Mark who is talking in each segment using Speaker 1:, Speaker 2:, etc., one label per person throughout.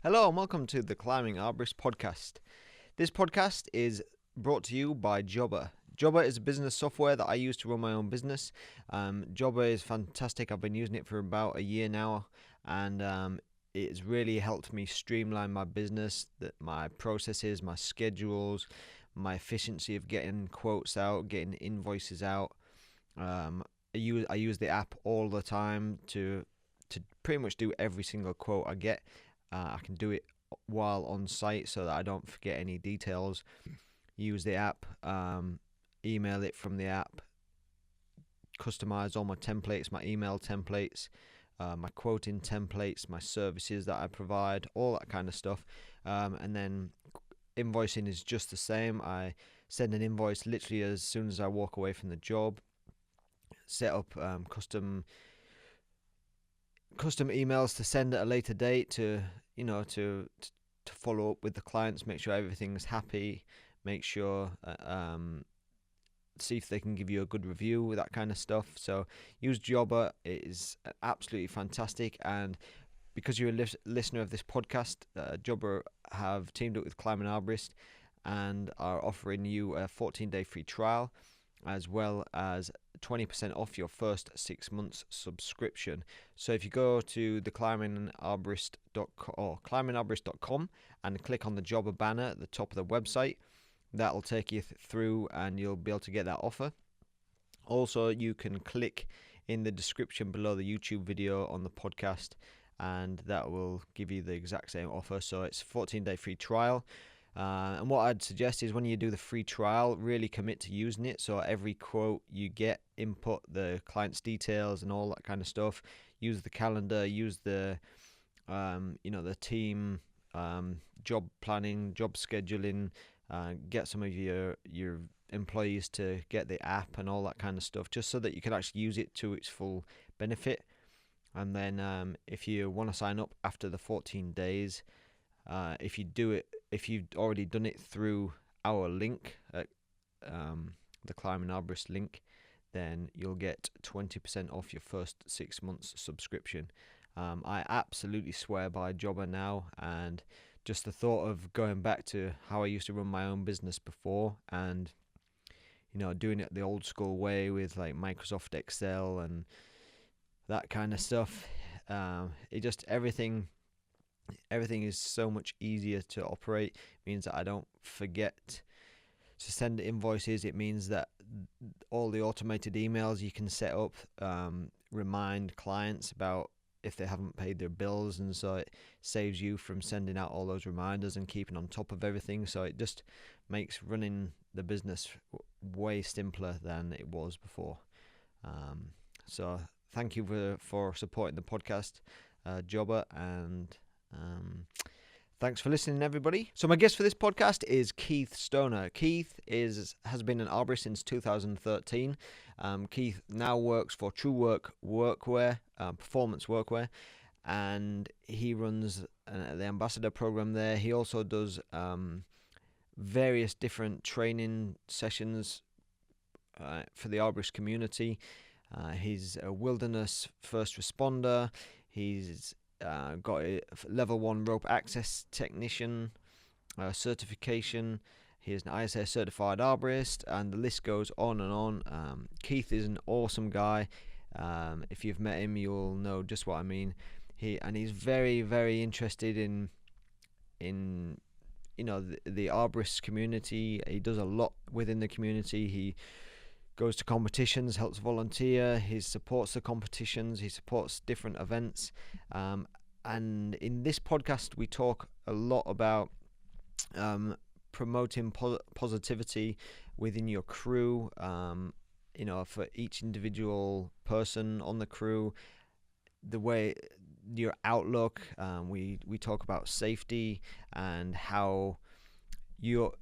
Speaker 1: Hello and welcome to the Climbing Arborist podcast. This podcast is brought to you by Jabra. Jabra is a business software that I use to run my own business. Jabra is fantastic. I've been using it for about a year now, and it's really helped me streamline my business, my processes, my schedules, my efficiency of getting quotes out, getting invoices out. I use the app all the time to pretty much do every single quote I get. I can do it while on site so that I don't forget any details. Use the app, email it from the app, customize all my templates, my email templates, my quoting templates, my services that I provide, all that kind of stuff. And then invoicing is just the same. I send an invoice literally as soon as I walk away from the job. Set up custom emails to send at a later date to follow up with the clients, make sure everything's happy, make sure see if they can give you a good review, that kind of stuff. So use Jabra. It is absolutely fantastic, and because you're a listener of this podcast, Jabra have teamed up with Climbing Arborist and are offering you a 14-day free trial, as well as 20% off your first 6 months subscription. So if you go to the climbingarborist.com and click on the Jabra banner at the top of the website, that'll take you through and you'll be able to get that offer. Also, you can click in the description below the YouTube video on the podcast, and that will give you the exact same offer. So it's a 14-day free trial. And what I'd suggest is when you do the free trial, really commit to using it. So every quote you get, input the client's details and all that kind of stuff. Use the calendar, use the the team job planning, job scheduling. Get some of your employees to get the app and all that kind of stuff, just so that you can actually use it to its full benefit. And then if you want to sign up after the 14 days, if you've already done it through our link at the Climbing Arborist link, then you'll get 20% off your first 6 months subscription. I absolutely swear by Jabra now, and just the thought of going back to how I used to run my own business before, and doing it the old school way with like Microsoft Excel and that kind of stuff. It just everything is so much easier to operate. It means that I don't forget to send invoices. It means that all the automated emails you can set up remind clients about if they haven't paid their bills, and so it saves you from sending out all those reminders and keeping on top of everything. So it just makes running the business way simpler than it was before. So thank you for supporting the podcast, Jabra, and thanks for listening, everybody. So my guest for this podcast is Keith Stoner. Keith has been an arborist since 2013. Keith now works for TrueWerk workwear, performance workwear, and he runs the ambassador program there. He also does various different training sessions for the arborist community. He's a wilderness first responder. He's got a level 1 rope access technician certification. He is an ISA certified arborist, and the list goes on and on. Keith is an awesome guy. If you've met him, you'll know just what I mean. He's very, very interested in the arborist community. He does a lot within the community. He goes to competitions, helps volunteer, he supports the competitions, he supports different events. And in this podcast, we talk a lot about promoting positivity within your crew, for each individual person on the crew, the way your outlook. We talk about safety and how your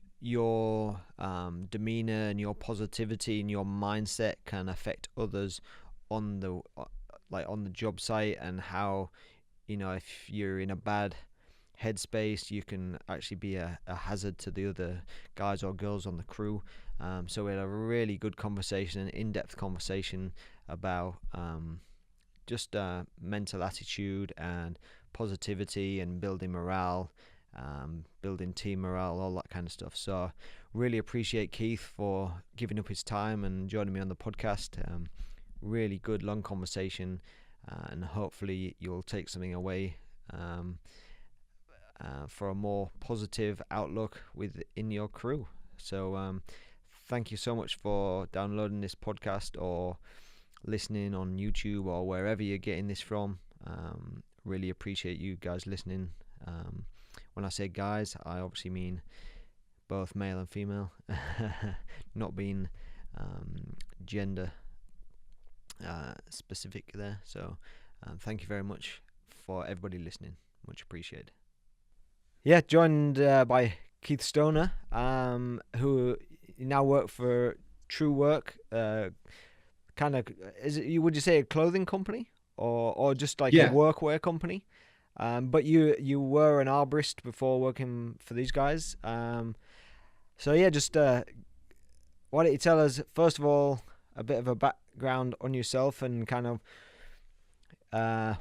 Speaker 1: demeanor and your positivity and your mindset can affect others on the job site, and how if you're in a bad headspace, you can actually be a hazard to the other guys or girls on the crew. So we had a really good conversation, an in-depth conversation about just mental attitude and positivity and building morale, building team morale, all that kind of stuff. So really appreciate Keith for giving up his time and joining me on the podcast. Really good long conversation, and hopefully you'll take something away for a more positive outlook within your crew. So thank you so much for downloading this podcast or listening on YouTube or wherever you're getting this from. Really appreciate you guys listening. When I say guys, I obviously mean both male and female, not being gender specific there. So thank you very much for everybody listening. Much appreciated. Yeah, joined by Keith Stoner, who now work for TrueWerk. Kind of, would you say a clothing company or just like a workwear company? But you were an arborist before working for these guys. So yeah, just why don't you tell us first of all a bit of a background on yourself and kind of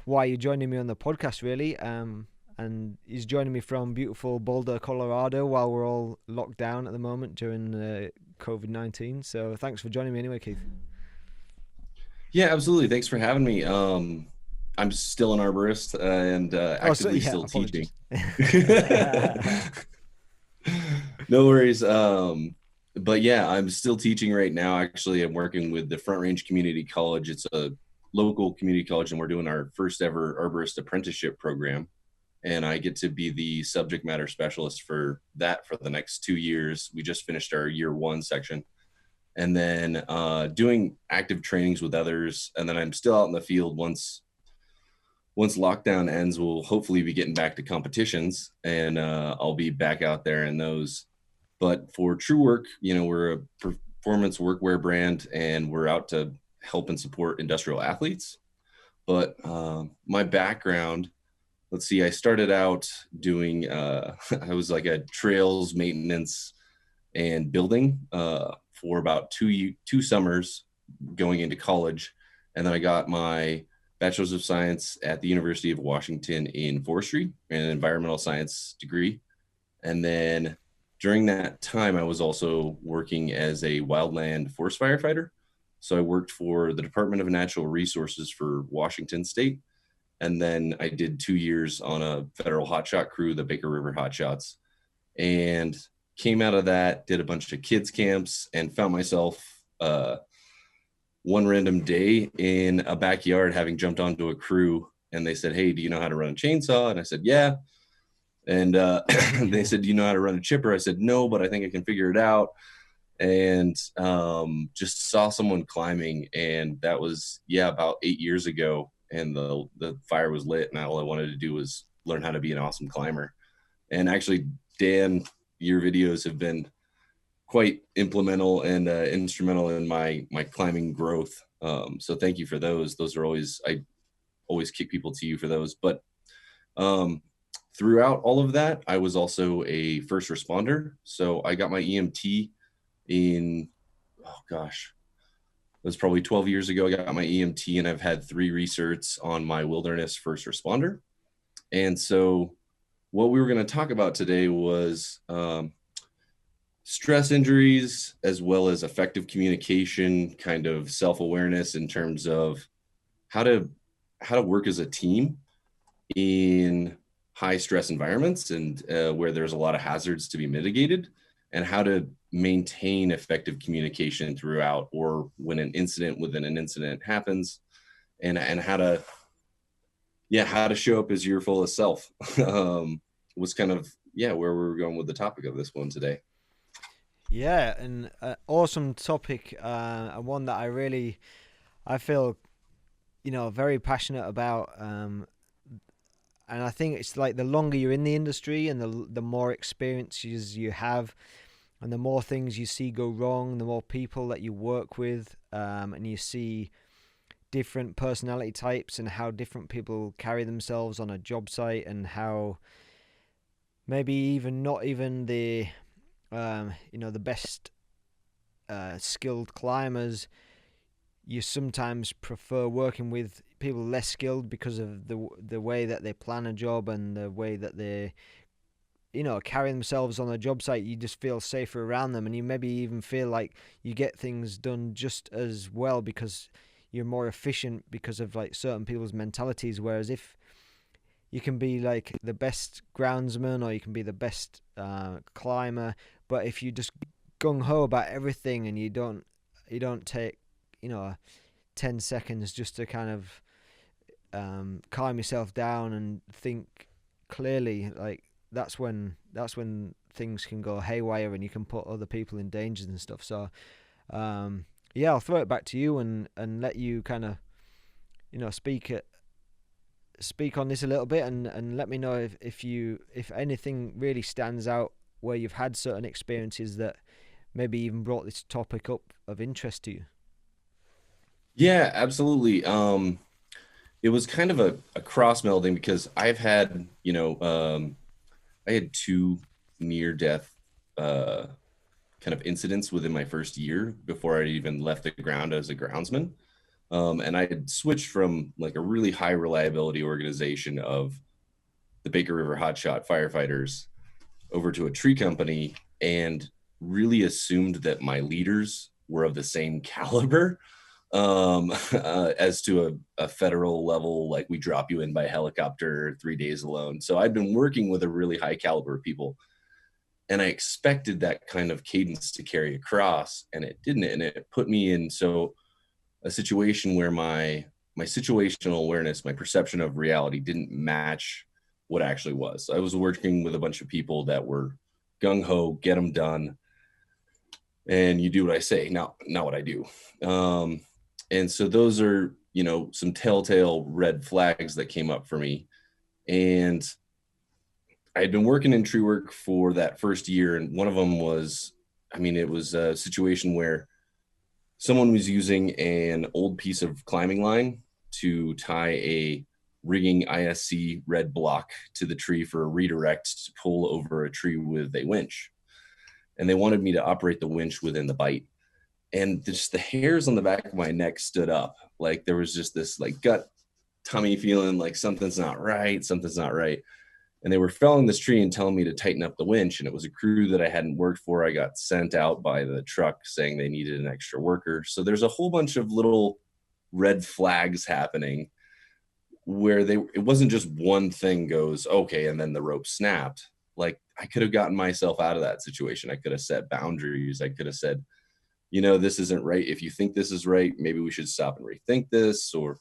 Speaker 1: why you're joining me on the podcast, really. And he's joining me from beautiful Boulder, Colorado, while we're all locked down at the moment during COVID-19. So thanks for joining me anyway, Keith.
Speaker 2: Yeah, absolutely. Thanks for having me. I'm still an arborist and actively still teaching. No worries. But yeah, I'm still teaching right now. Actually, I'm working with the Front Range Community College. It's a local community college, and we're doing our first ever arborist apprenticeship program. And I get to be the subject matter specialist for that for the next 2 years. We just finished our year 1 section. And then doing active trainings with others. And then I'm still out in the field once lockdown ends. We'll hopefully be getting back to competitions, and I'll be back out there in those. But for TrueWerk, we're a performance workwear brand, and we're out to help and support industrial athletes. But my background, let's see, I started out doing, I was like a trails maintenance and building for about two summers going into college. And then I got my Bachelor's of Science at the University of Washington in forestry and an environmental science degree. And then during that time, I was also working as a wildland forest firefighter. So I worked for the Department of Natural Resources for Washington State. And then I did 2 years on a federal hotshot crew, the Baker River Hotshots, and came out of that, did a bunch of kids camps, and found myself one random day in a backyard having jumped onto a crew. And they said, "Hey, do you know how to run a chainsaw?" And I said, "Yeah." And they said, "Do you know how to run a chipper?" I said, "No, but I think I can figure it out." And just saw someone climbing, and that was about 8 years ago. And the fire was lit, and all I wanted to do was learn how to be an awesome climber. And actually, Dan, your videos have been quite implemental and instrumental in my climbing growth. So thank you for those. I always kick people to you for those. But throughout all of that, I was also a first responder. So I got my EMT in, it was probably 12 years ago. I got my EMT, and I've had 3 recerts on my wilderness first responder. And so what we were going to talk about today was stress injuries, as well as effective communication, kind of self-awareness in terms of how to work as a team in high stress environments and where there's a lot of hazards to be mitigated, and how to maintain effective communication throughout, or when an incident within an incident happens, and how to show up as your fullest self was kind of where we were going with the topic of this one today.
Speaker 1: Yeah, an awesome topic, and one that I feel very passionate about, and I think it's like the longer you're in the industry and the more experiences you have, and the more things you see go wrong, the more people that you work with, and you see different personality types and how different people carry themselves on a job site, and how maybe even not even the the best skilled climbers, you sometimes prefer working with people less skilled because of the way that they plan a job and the way that they, carry themselves on a job site. You just feel safer around them, and you maybe even feel like you get things done just as well because you're more efficient because of like certain people's mentalities. Whereas if you can be like the best groundsman or you can be the best climber, but if you just gung ho about everything and you don't take 10 seconds just to kind of calm yourself down and think clearly, like that's when things can go haywire and you can put other people in dangers and stuff. So yeah, I'll throw it back to you and let you kind of speak on this a little bit and let me know if anything really stands out where you've had certain experiences that maybe even brought this topic up of interest to you.
Speaker 2: Yeah, absolutely. It was kind of a cross melding because I've had, I had two near death kind of incidents within my first year before I even left the ground as a groundsman. And I had switched from like a really high reliability organization of the Baker River Hotshot firefighters over to a tree company and really assumed that my leaders were of the same caliber as to a federal level, like we drop you in by helicopter 3 days alone. So I'd been working with a really high caliber of people, and I expected that kind of cadence to carry across, and it didn't. And it put me in a situation where my situational awareness, my perception of reality didn't match what actually was. I was working with a bunch of people that were gung ho, get them done, and you do what I say, not what I do. And so those are, some telltale red flags that came up for me. And I had been working in TrueWerk for that first year. And one of them was, it was a situation where someone was using an old piece of climbing line to tie a rigging ISC red block to the tree for a redirect to pull over a tree with a winch. And they wanted me to operate the winch within the bite. And just the hairs on the back of my neck stood up. Like there was just this like gut tummy feeling like something's not right. And they were felling this tree and telling me to tighten up the winch. And it was a crew that I hadn't worked for. I got sent out by the truck saying they needed an extra worker. So there's a whole bunch of little red flags happening where it wasn't just one thing goes, okay, and then the rope snapped. Like I could have gotten myself out of that situation. I could have set boundaries. I could have said, this isn't right. If you think this is right, maybe we should stop and rethink this. Or,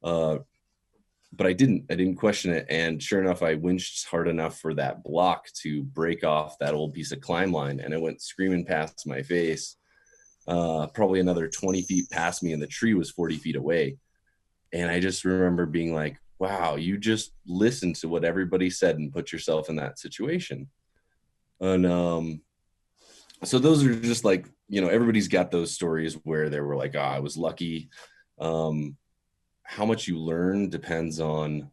Speaker 2: but I didn't question it. And sure enough, I winched hard enough for that block to break off that old piece of climb line. And it went screaming past my face, probably another 20 feet past me, and the tree was 40 feet away. And I just remember being like, wow, you just listened to what everybody said and put yourself in that situation. And so those are just like, everybody's got those stories where they were like, I was lucky. How much you learn depends on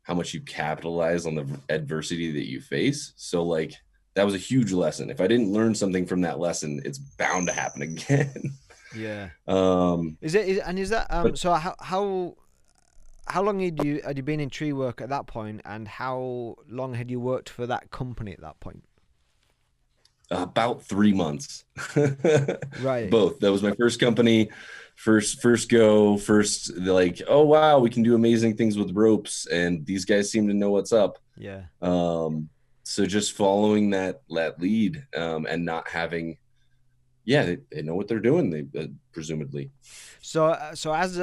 Speaker 2: how much you capitalize on the adversity that you face. So like, that was a huge lesson. If I didn't learn something from that lesson, it's bound to happen again.
Speaker 1: Yeah.
Speaker 2: But,
Speaker 1: so how long had you been in tree work at that point, and how long had you worked for that company at that point?
Speaker 2: About 3 months.
Speaker 1: Right.
Speaker 2: Both. That was my first company, first like, oh wow, we can do amazing things with ropes, and these guys seem to know what's up.
Speaker 1: Yeah.
Speaker 2: So just following that lead, and not having, they know what they're doing. They presumably.
Speaker 1: So as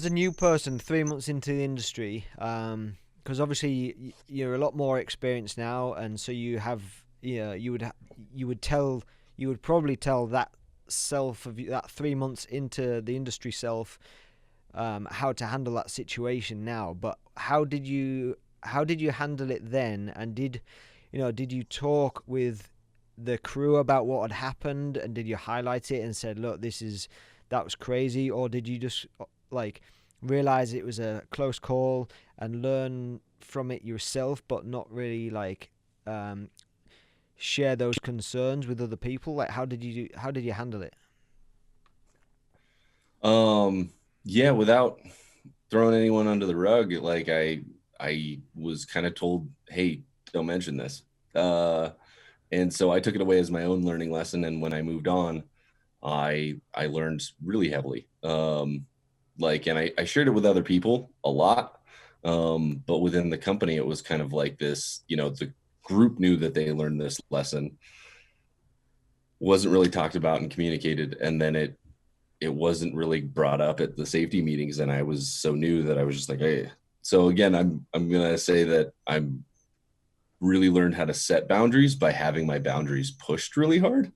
Speaker 1: a new person, 3 months into the industry, because obviously you're a lot more experienced now, and so you have, you would probably tell that self of that 3 months into the industry self how to handle that situation now. But how did you handle it then? And did you talk with the crew about what had happened, and did you highlight it and said, look, that was crazy? Or did you just like realize it was a close call and learn from it yourself, but not really like share those concerns with other people? Like how did you handle it?
Speaker 2: Yeah, without throwing anyone under the rug, like I was kind of told, hey, don't mention this. And so I took it away as my own learning lesson. And when I moved on, I learned really heavily. Like, and I shared it with other people a lot. But within the company, it was kind of like this, the group knew that they learned this lesson, wasn't really talked about and communicated. And then it wasn't really brought up at the safety meetings. And I was so new that I was just like, hey. So again, I'm gonna say that I'm really learned how to set boundaries by having my boundaries pushed really hard.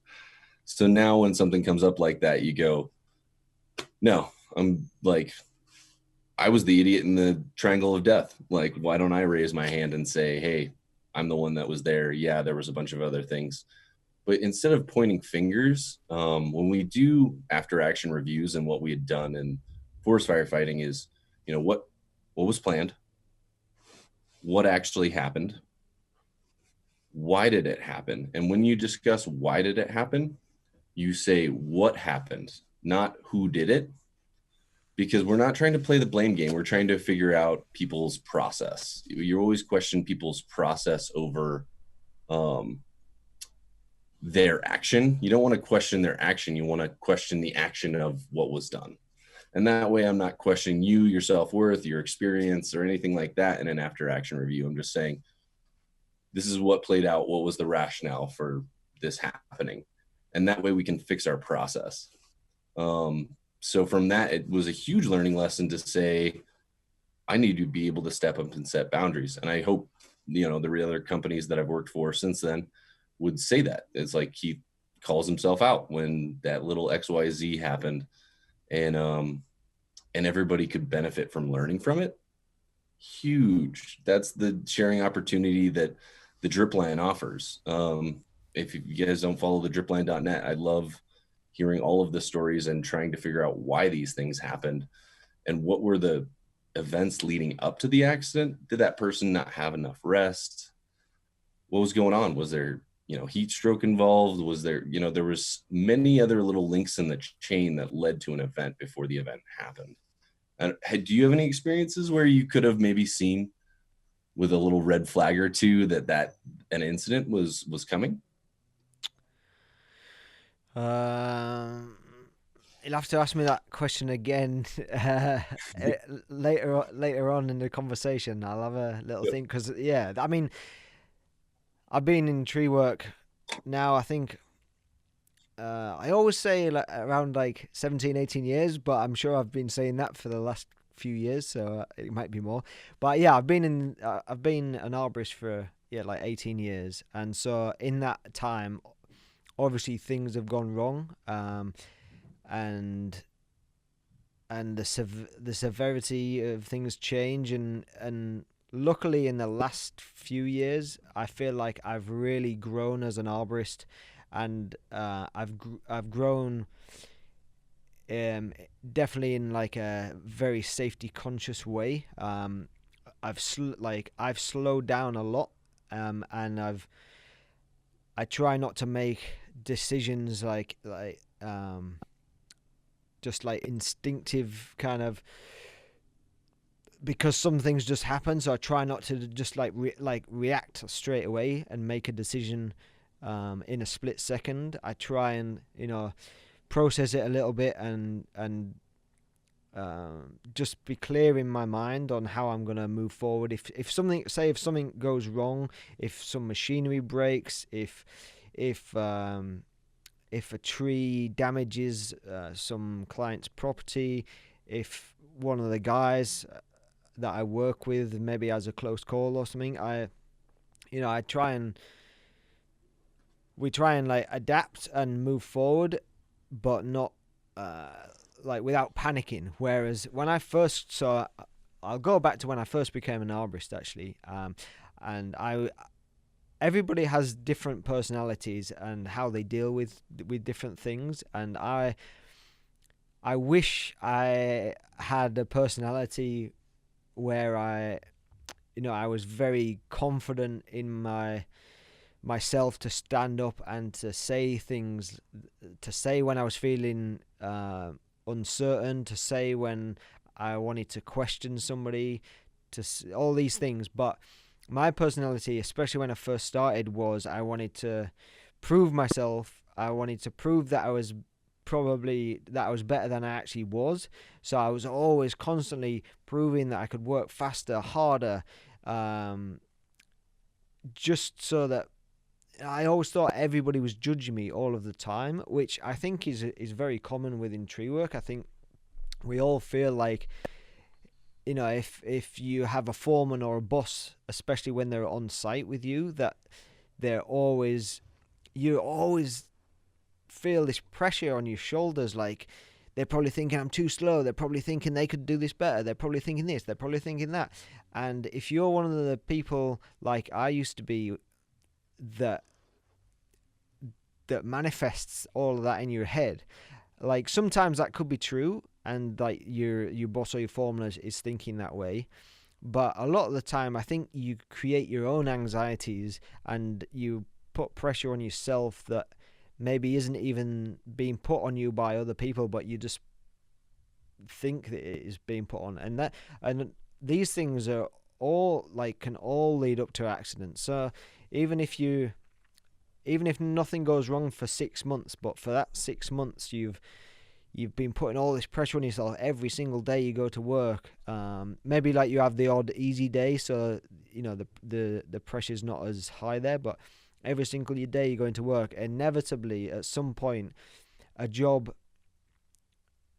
Speaker 2: So now when something comes up like that, you go, no, I'm like, I was the idiot in the triangle of death. Like, why don't I raise my hand and say, hey, I'm the one that was there. Yeah, there was a bunch of other things. But instead of pointing fingers, when we do after action reviews, and what we had done in forest firefighting is, what was planned, what actually happened, why did it happen? And when you discuss why did it happen, you say what happened, not who did it, because we're not trying to play the blame game. We're trying to figure out people's process. You always question people's process over um, their action. You don't want to question their action. You want to question the action of what was done. And that way, I'm not questioning you, your self-worth, your experience, or anything like that in an after action review. I'm just saying, this is what played out. What was the rationale for this happening? And that way we can fix our process. So from that, it was a huge learning lesson to say, I need to be able to step up and set boundaries. And I hope, the other companies that I've worked for since then would say that. It's like he calls himself out when that little XYZ happened, and everybody could benefit from learning from it. Huge. That's the sharing opportunity that the drip line offers. If you guys don't follow the dripline.net, I love hearing all of the stories and trying to figure out why these things happened and what were the events leading up to the accident. Did that person not have enough rest? What was going on? Was there, heat stroke involved? Was there, there was many other little links in the chain that led to an event before the event happened. And do you have any experiences where you could have maybe seen with a little red flag or two that an incident was coming?
Speaker 1: Um, you'll have to ask me that question again later on in the conversation. I'll have a little
Speaker 2: Yep.
Speaker 1: think because yeah, I mean, I've been in tree work now. I think I always say like around like 17, 18 years, but I'm sure I've been saying that for the last few years, so it might be more. But yeah, I've been an arborist for yeah like 18 years, and so in that time, obviously things have gone wrong, and the severity of things change, and luckily in the last few years I feel like I've really grown as an arborist, and I've grown definitely in like a very safety conscious way. I've slowed down a lot, and I try not to make decisions just like instinctive kind of, because some things just happen. So I try not to just react straight away and make a decision in a split second. I try and process it a little bit, and just be clear in my mind on how I'm gonna move forward. If something goes wrong, if some machinery breaks, if if a tree damages some client's property, if one of the guys that I work with maybe has a close call or something, I try and we try and like adapt and move forward, but not like without panicking. Whereas when I first saw, I'll go back to when I first became an arborist actually, and everybody has different personalities and how they deal with different things, and I wish I had a personality where I was very confident in myself to stand up and to say things, to say when I was feeling uncertain to say when I wanted to question somebody, all these things. But my personality, especially when I first started, was I wanted to prove myself. I wanted to prove that I was better than I actually was. So I was always constantly proving that I could work faster, harder, just so that I always thought everybody was judging me all of the time, which I think is very common within TrueWerk. I think we all feel like, if you have a foreman or a boss, especially when they're on site with you, that you always feel this pressure on your shoulders, like they're probably thinking I'm too slow, they're probably thinking they could do this better, they're probably thinking this, they're probably thinking that. And if you're one of the people like I used to be, that manifests all of that in your head, like sometimes that could be true, and like your boss or your foreman is thinking that way, but a lot of the time I think you create your own anxieties and you put pressure on yourself that maybe isn't even being put on you by other people, but you just think that it is being put on. And these things are all can all lead up to accidents. So even if nothing goes wrong for 6 months, but for that 6 months you've been putting all this pressure on yourself every single day you go to work. Maybe like you have the odd easy day, so the pressure's not as high there, but every single day you're going to work, inevitably at some point a job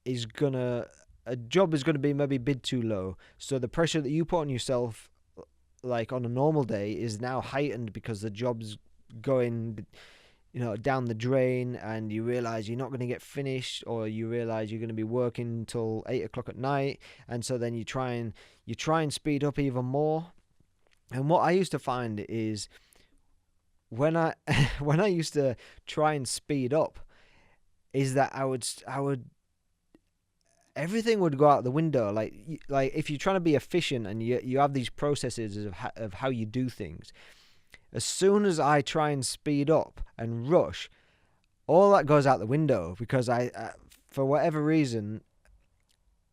Speaker 1: is gonna be maybe a bit too low. So the pressure that you put on yourself, like on a normal day, is now heightened because the job's going down the drain, and you realize you're not going to get finished, or you realize you're going to be working until 8 o'clock at night, and so then you try and speed up even more. And what I used to find is when I used to try and speed up, is that I would everything would go out the window. Like if you're trying to be efficient and you have these processes of how you do things, as soon as I try and speed up and rush, all that goes out the window, because I for whatever reason,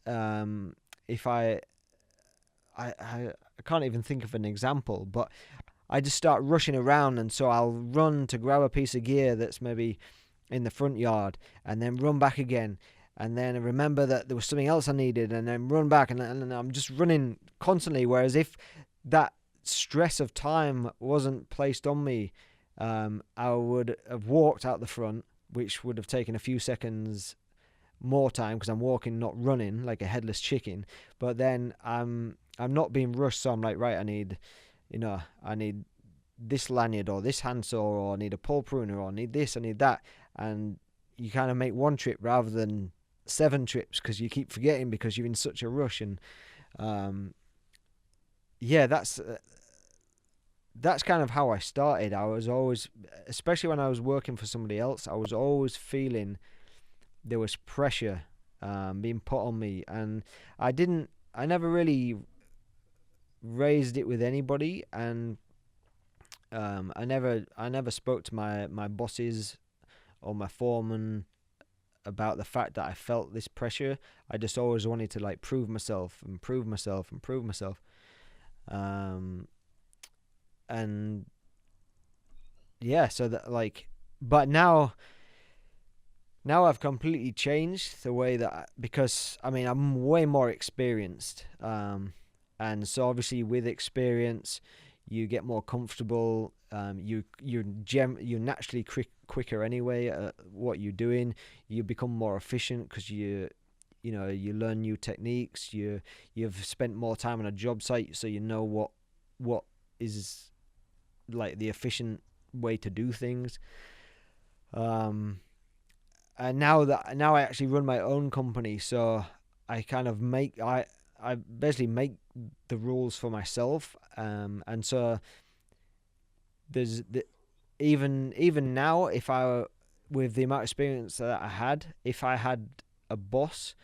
Speaker 1: if I can't even think of an example, but I just start rushing around, and so I'll run to grab a piece of gear that's maybe in the front yard, and then run back again, and then I remember that there was something else I needed, and then run back, and I'm just running constantly. Whereas if that stress of time wasn't placed on me, I would have walked out the front, which would have taken a few seconds more time because I'm walking, not running like a headless chicken. But then I'm not being rushed, so I'm like, right, I need this lanyard or this handsaw, or I need a pole pruner, or I need this, I need that. And you kind of make one trip rather than 7 trips because you keep forgetting because you're in such a rush. And that's kind of how I started. I was always, especially when I was working for somebody else, I was always feeling there was pressure being put on me, and I never really raised it with anybody, and I never spoke to my bosses or my foreman about the fact that I felt this pressure. I just always wanted to prove myself and prove myself and prove myself. And yeah, so that but now I've completely changed the way that because I'm way more experienced, and so obviously with experience you get more comfortable. You're naturally quicker anyway at what you're doing. You become more efficient because you learn new techniques. You've spent more time on a job site, so you know what is the efficient way to do things. And now I actually run my own company, so I kind of I basically make the rules for myself, and so there's even now, if I, with the amount of experience that I had, if I had a boss,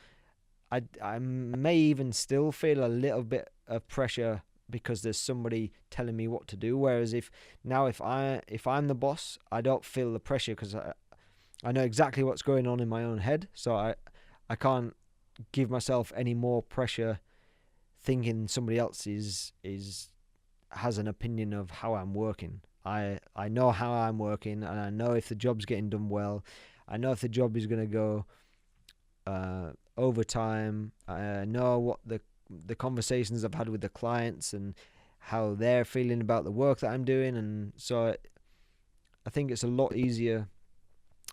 Speaker 1: I may even still feel a little bit of pressure because there's somebody telling me what to do. Whereas if I'm the boss, I don't feel the pressure because I know exactly what's going on in my own head, so I can't give myself any more pressure thinking somebody else has an opinion of how I'm working. I know how I'm working, and I know if the job's getting done well. I know if the job is going to go over time. I know what the conversations I've had with the clients and how they're feeling about the work that I'm doing, and so I think it's a lot easier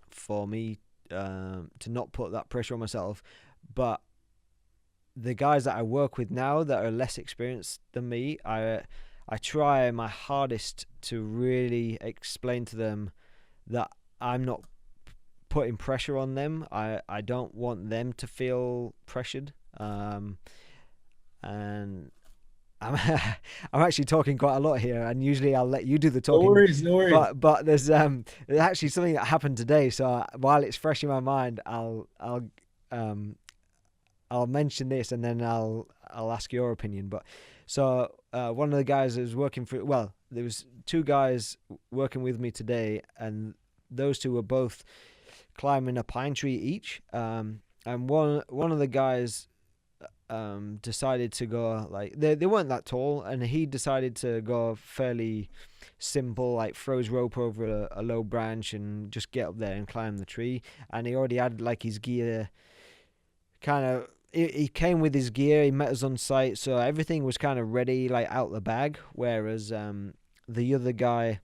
Speaker 1: for me to not put that pressure on myself. But the guys that I work with now that are less experienced than me, I try my hardest to really explain to them that I'm not putting pressure on them. I don't want them to feel pressured. And I'm I'm actually talking quite a lot here, and usually I'll let you do the talking.
Speaker 2: No worries, no worries.
Speaker 1: But there's actually something that happened today, so while it's fresh in my mind, I'll mention this, and then I'll ask your opinion. But so one of the guys that was working for, well, there was two guys working with me today, and those two were both climbing a pine tree each. And one of the guys decided to go, like, they weren't that tall, and he decided to go fairly simple, like throw his rope over a low branch and just get up there and climb the tree. And he already had like his gear kind of, he came with his gear, he met us on site, so everything was kind of ready, like out the bag. Whereas the other guy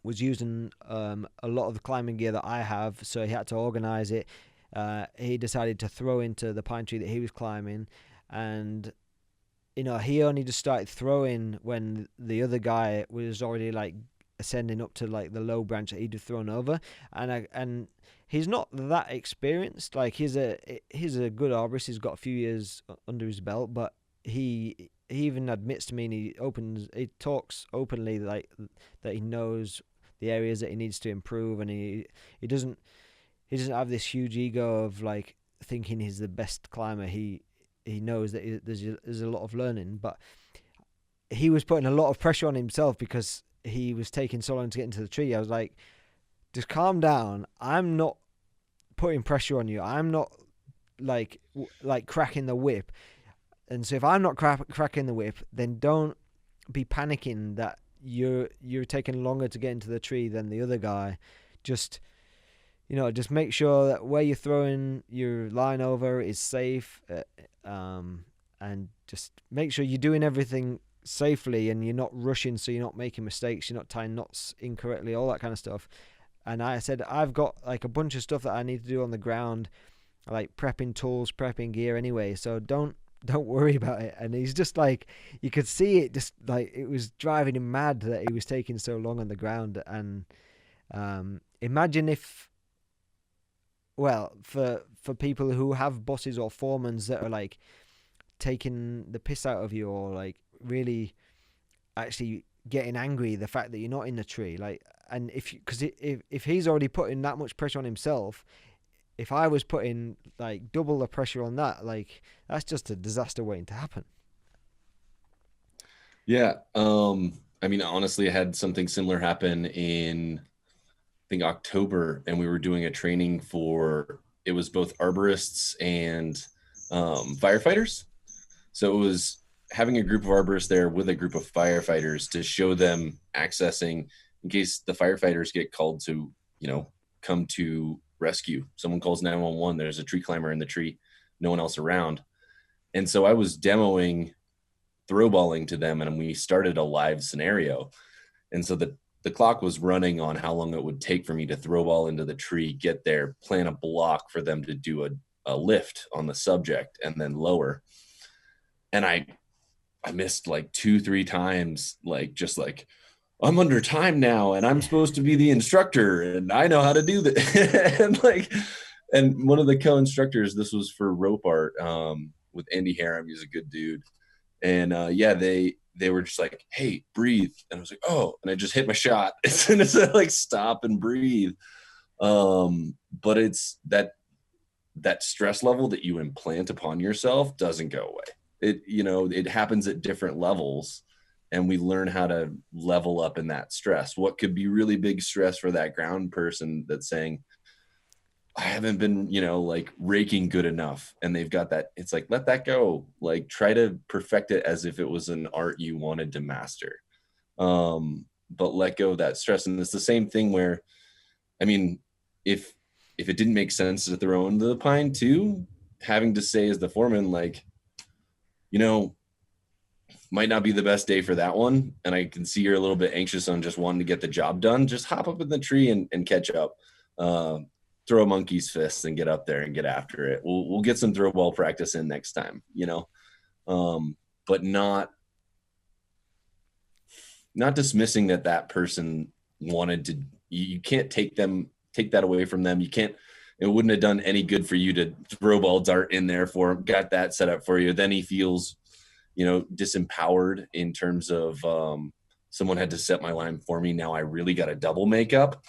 Speaker 1: was using a lot of the climbing gear that I have, so he had to organize it. He decided to throw into the pine tree that he was climbing, and he only just started throwing when the other guy was already like ascending up to like the low branch that he'd thrown over. And he's not that experienced. Like he's a good arborist. He's got a few years under his belt, but he even admits to me, and he talks openly like that he knows the areas that he needs to improve, and he doesn't have this huge ego of like thinking he's the best climber. He knows that there's a lot of learning, but he was putting a lot of pressure on himself because he was taking so long to get into the tree. I was like, just calm down. I'm not putting pressure on you. I'm not like cracking the whip. And so if I'm not cracking the whip, then don't be panicking that you're taking longer to get into the tree than the other guy. Just make sure that where you're throwing your line over is safe, and just make sure you're doing everything safely and you're not rushing, so you're not making mistakes, you're not tying knots incorrectly, all that kind of stuff. And I said, I've got like a bunch of stuff that I need to do on the ground, like prepping tools, prepping gear anyway, so don't worry about it. And he's just like, you could see it, just like it was driving him mad that he was taking so long on the ground. And imagine if, well, for people who have bosses or foremans that are like taking the piss out of you, or like really actually getting angry the fact that you're not in the tree, like, and if he's already putting that much pressure on himself, if I was putting like double the pressure on that, like that's just a disaster waiting to happen.
Speaker 2: Yeah. I mean, honestly, I had something similar happen in, I think, October, and we were doing a training for, it was both arborists and firefighters. So it was having a group of arborists there with a group of firefighters to show them accessing, in case the firefighters get called to, come to rescue. Someone calls 911, there's a tree climber in the tree, no one else around. And so I was demoing throwballing to them, and we started a live scenario. And so the clock was running on how long it would take for me to throw ball into the tree, get there, plan a block for them to do a lift on the subject, and then lower. And I missed like 2-3 times, like, just like, I'm under time now, and I'm supposed to be the instructor, and I know how to do that. and one of the co-instructors, this was for rope art, with Andy Haram. He's a good dude. And they were just like, hey, breathe. And I was like, oh, and I just hit my shot as soon as I like stop and breathe. But it's that stress level that you implant upon yourself doesn't go away. It happens at different levels, and we learn how to level up in that stress. What could be really big stress for that ground person that's saying, I haven't been, like raking good enough. And they've got that. It's like, let that go. Like try to perfect it as if it was an art you wanted to master. But let go of that stress. And it's the same thing where, I mean, if it didn't make sense to throw into the pine too, having to say as the foreman, like, you know, might not be the best day for that one. And I can see you're a little bit anxious on just wanting to get the job done. Just hop up in the tree and catch up. Throw a monkey's fist and get up there and get after it. We'll get some throw ball practice in next time, but not dismissing that person wanted to. You can't take that away from them. You can't. It wouldn't have done any good for you to throw ball dart in there for him, got that set up for you. Then he feels, disempowered in terms of someone had to set my line for me. Now I really got a double makeup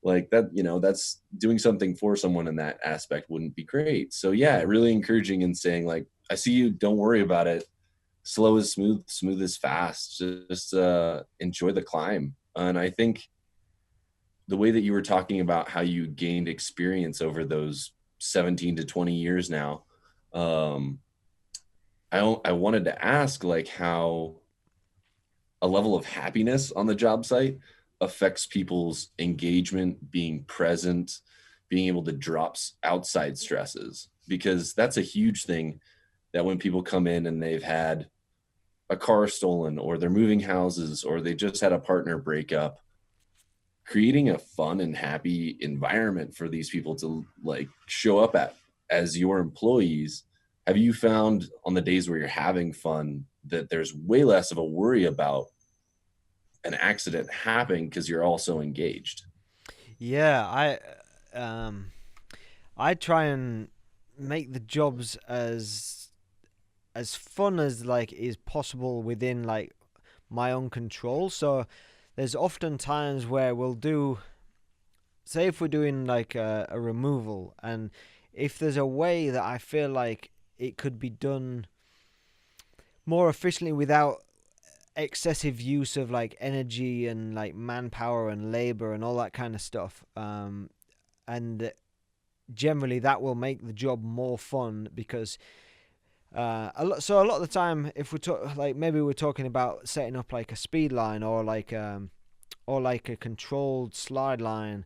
Speaker 2: like that. That's doing something for someone in that aspect wouldn't be great. So yeah, really encouraging and saying like, I see you, don't worry about it. Slow is smooth, smooth is fast. Just enjoy the climb. And I think the way that you were talking about how you gained experience over those 17 to 20 years now, I wanted to ask like how a level of happiness on the job site affects people's engagement, being present, being able to drop outside stresses, because that's a huge thing that when people come in and they've had a car stolen or they're moving houses or they just had a partner breakup, creating a fun and happy environment for these people to like show up at as your employees. Have you found on the days where you're having fun that there's way less of a worry about an accident happening because you're also engaged?
Speaker 1: Yeah, I try and make the jobs as fun as like is possible within like my own control. So there's often times where we'll do, say if we're doing like a removal, and if there's a way that I feel like it could be done more efficiently without excessive use of like energy and like manpower and labor and all that kind of stuff, and generally that will make the job more fun because so a lot of the time if we talk like maybe we're talking about setting up like a speed line or like a controlled slide line,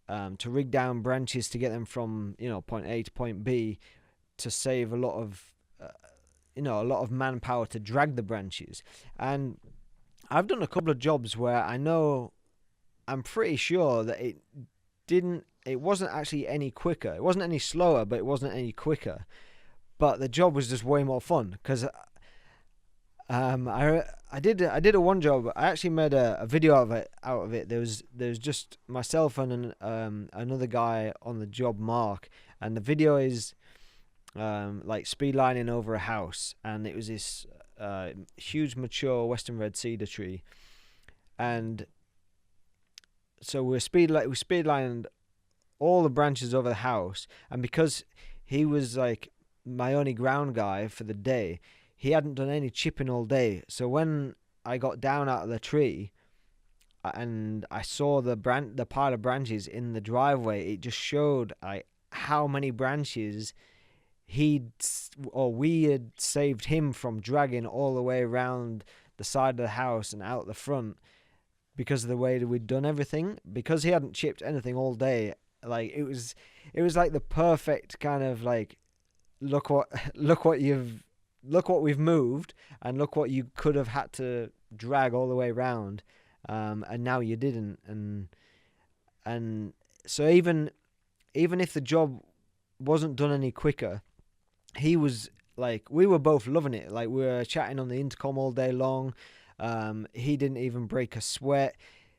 Speaker 1: to rig down branches to get them from point A to point B, to save a lot of manpower to drag the branches. And I've done a couple of jobs where I'm pretty sure that it wasn't actually any quicker. It wasn't any slower, but it wasn't any quicker. But the job was just way more fun because I did a one job. I actually made a video out of it. There was just myself and another guy on the job, Mark, and the video is like speed lining over a house, and it was this huge mature western red cedar tree, and so we speed lined all the branches over the house, and because he was like my only ground guy for the day, he hadn't done any chipping all day. So when I got down out of the tree and I saw the pile of branches in the driveway, it just showed how many branches we had saved him from dragging all the way around the side of the house and out the front because of the way that we'd done everything. Because he hadn't chipped anything all day, like it was like the perfect kind of like look what we've moved, and look what you could have had to drag all the way around, and now you didn't. And so even if the job wasn't done any quicker, he was like, we were both loving it. Like we were chatting on the intercom all day long. He didn't even break a sweat.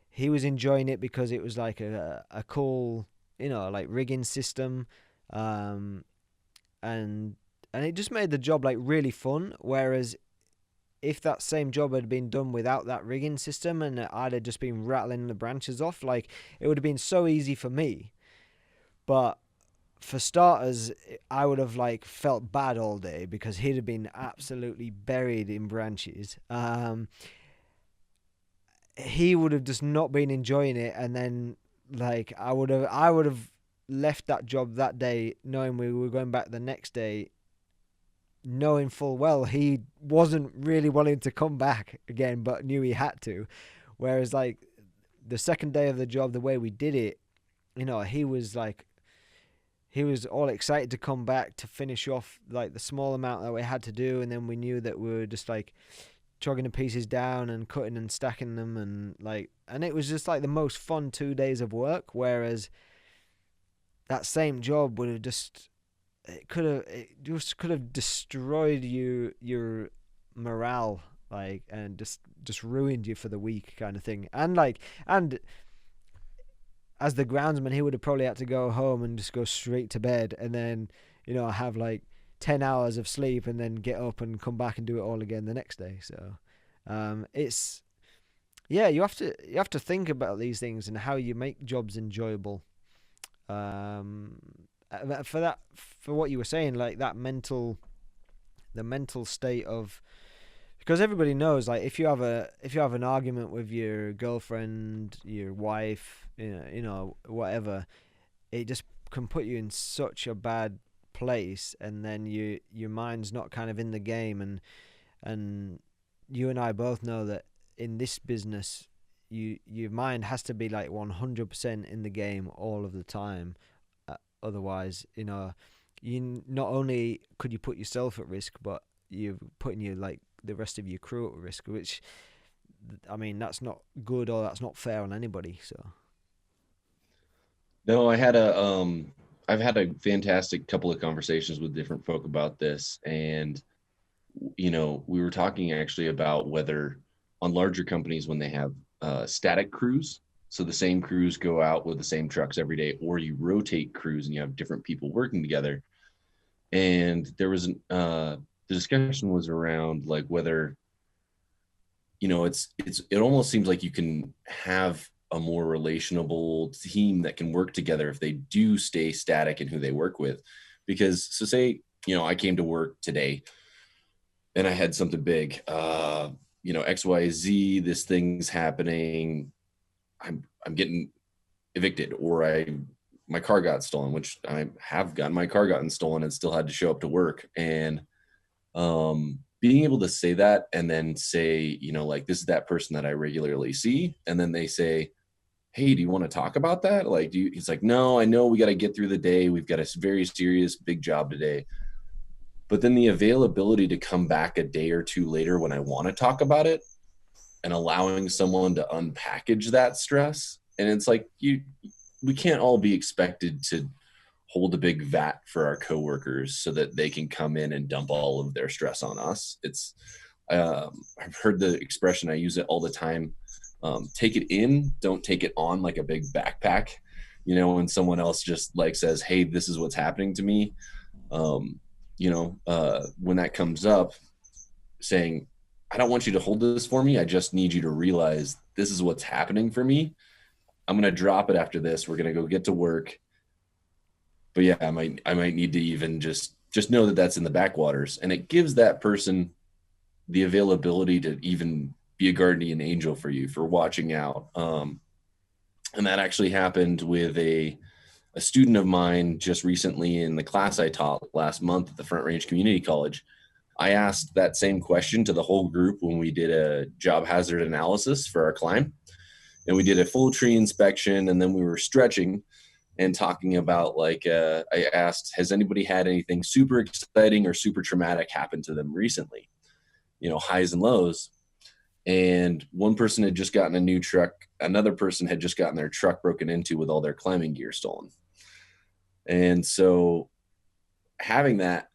Speaker 1: He was enjoying it because it was like a cool, like rigging system. And it just made the job like really fun. Whereas if that same job had been done without that rigging system and I'd have just been rattling the branches off, like it would have been so easy for me. But for starters, I would have like felt bad all day because he'd have been absolutely buried in branches. He would have just not been enjoying it, and then like I would have left that job that day knowing we were going back the next day, knowing full well he wasn't really wanting to come back again, but knew he had to. Whereas like the second day of the job, the way we did it, he was like, he was all excited to come back to finish off like the small amount that we had to do, and then we knew that we were just like chugging the pieces down and cutting and stacking them, and it was just like the most fun 2 days of work. Whereas that same job would have just it just could have destroyed your morale, like, and just ruined you for the week kind of thing. And as the groundsman, he would have probably had to go home and just go straight to bed, and then have like 10 hours of sleep, and then get up and come back and do it all again the next day. So it's you have to think about these things and how you make jobs enjoyable. For what you were saying, like the mental state of, because everybody knows, like, if you have an argument with your girlfriend, your wife, whatever, it just can put you in such a bad place, and then your mind's not kind of in the game, and you and I both know that in this business, your mind has to be like 100% in the game all of the time. Otherwise, you not only could you put yourself at risk, but you're putting the rest of your crew at risk, which, I mean, that's not good, or that's not fair on anybody. So
Speaker 2: No, I've had a fantastic couple of conversations with different folk about this, and we were talking actually about whether on larger companies, when they have static crews, so the same crews go out with the same trucks every day, or you rotate crews and you have different people working together. And there was the discussion was around like whether it almost seems like you can have a more relationable team that can work together if they do stay static in who they work with. Because so say I came to work today and I had something big, XYZ, this thing's happening, I'm getting evicted, or my car got stolen, which I have gotten my car gotten stolen and still had to show up to work. And being able to say that, and then say, like, this is that person that I regularly see, and then they say, hey, do you want to talk about that? Like, he's like, no, I know we got to get through the day, we've got a very serious big job today. But then the availability to come back a day or two later when I want to talk about it, and allowing someone to unpackage that stress. And it's like, we can't all be expected to hold a big vat for our coworkers so that they can come in and dump all of their stress on us. It's I've heard the expression, I use it all the time, take it in, don't take it on like a big backpack. When someone else just like says, hey, this is what's happening to me, when that comes up, saying, I don't want you to hold this for me, I just need you to realize this is what's happening for me. I'm going to drop it after this. We're going to go get to work. But yeah, I might need to even just know that that's in the backwaters. And it gives that person the availability to even be a guardian angel for you, for watching out. And that actually happened with a student of mine just recently in the class I taught last month at the Front Range Community College. I asked that same question to the whole group when we did a job hazard analysis for our climb. And we did a full tree inspection, and then we were stretching and talking about, like, I asked, has anybody had anything super exciting or super traumatic happen to them recently? Highs and lows. And one person had just gotten a new truck. Another person had just gotten their truck broken into with all their climbing gear stolen. And so having that,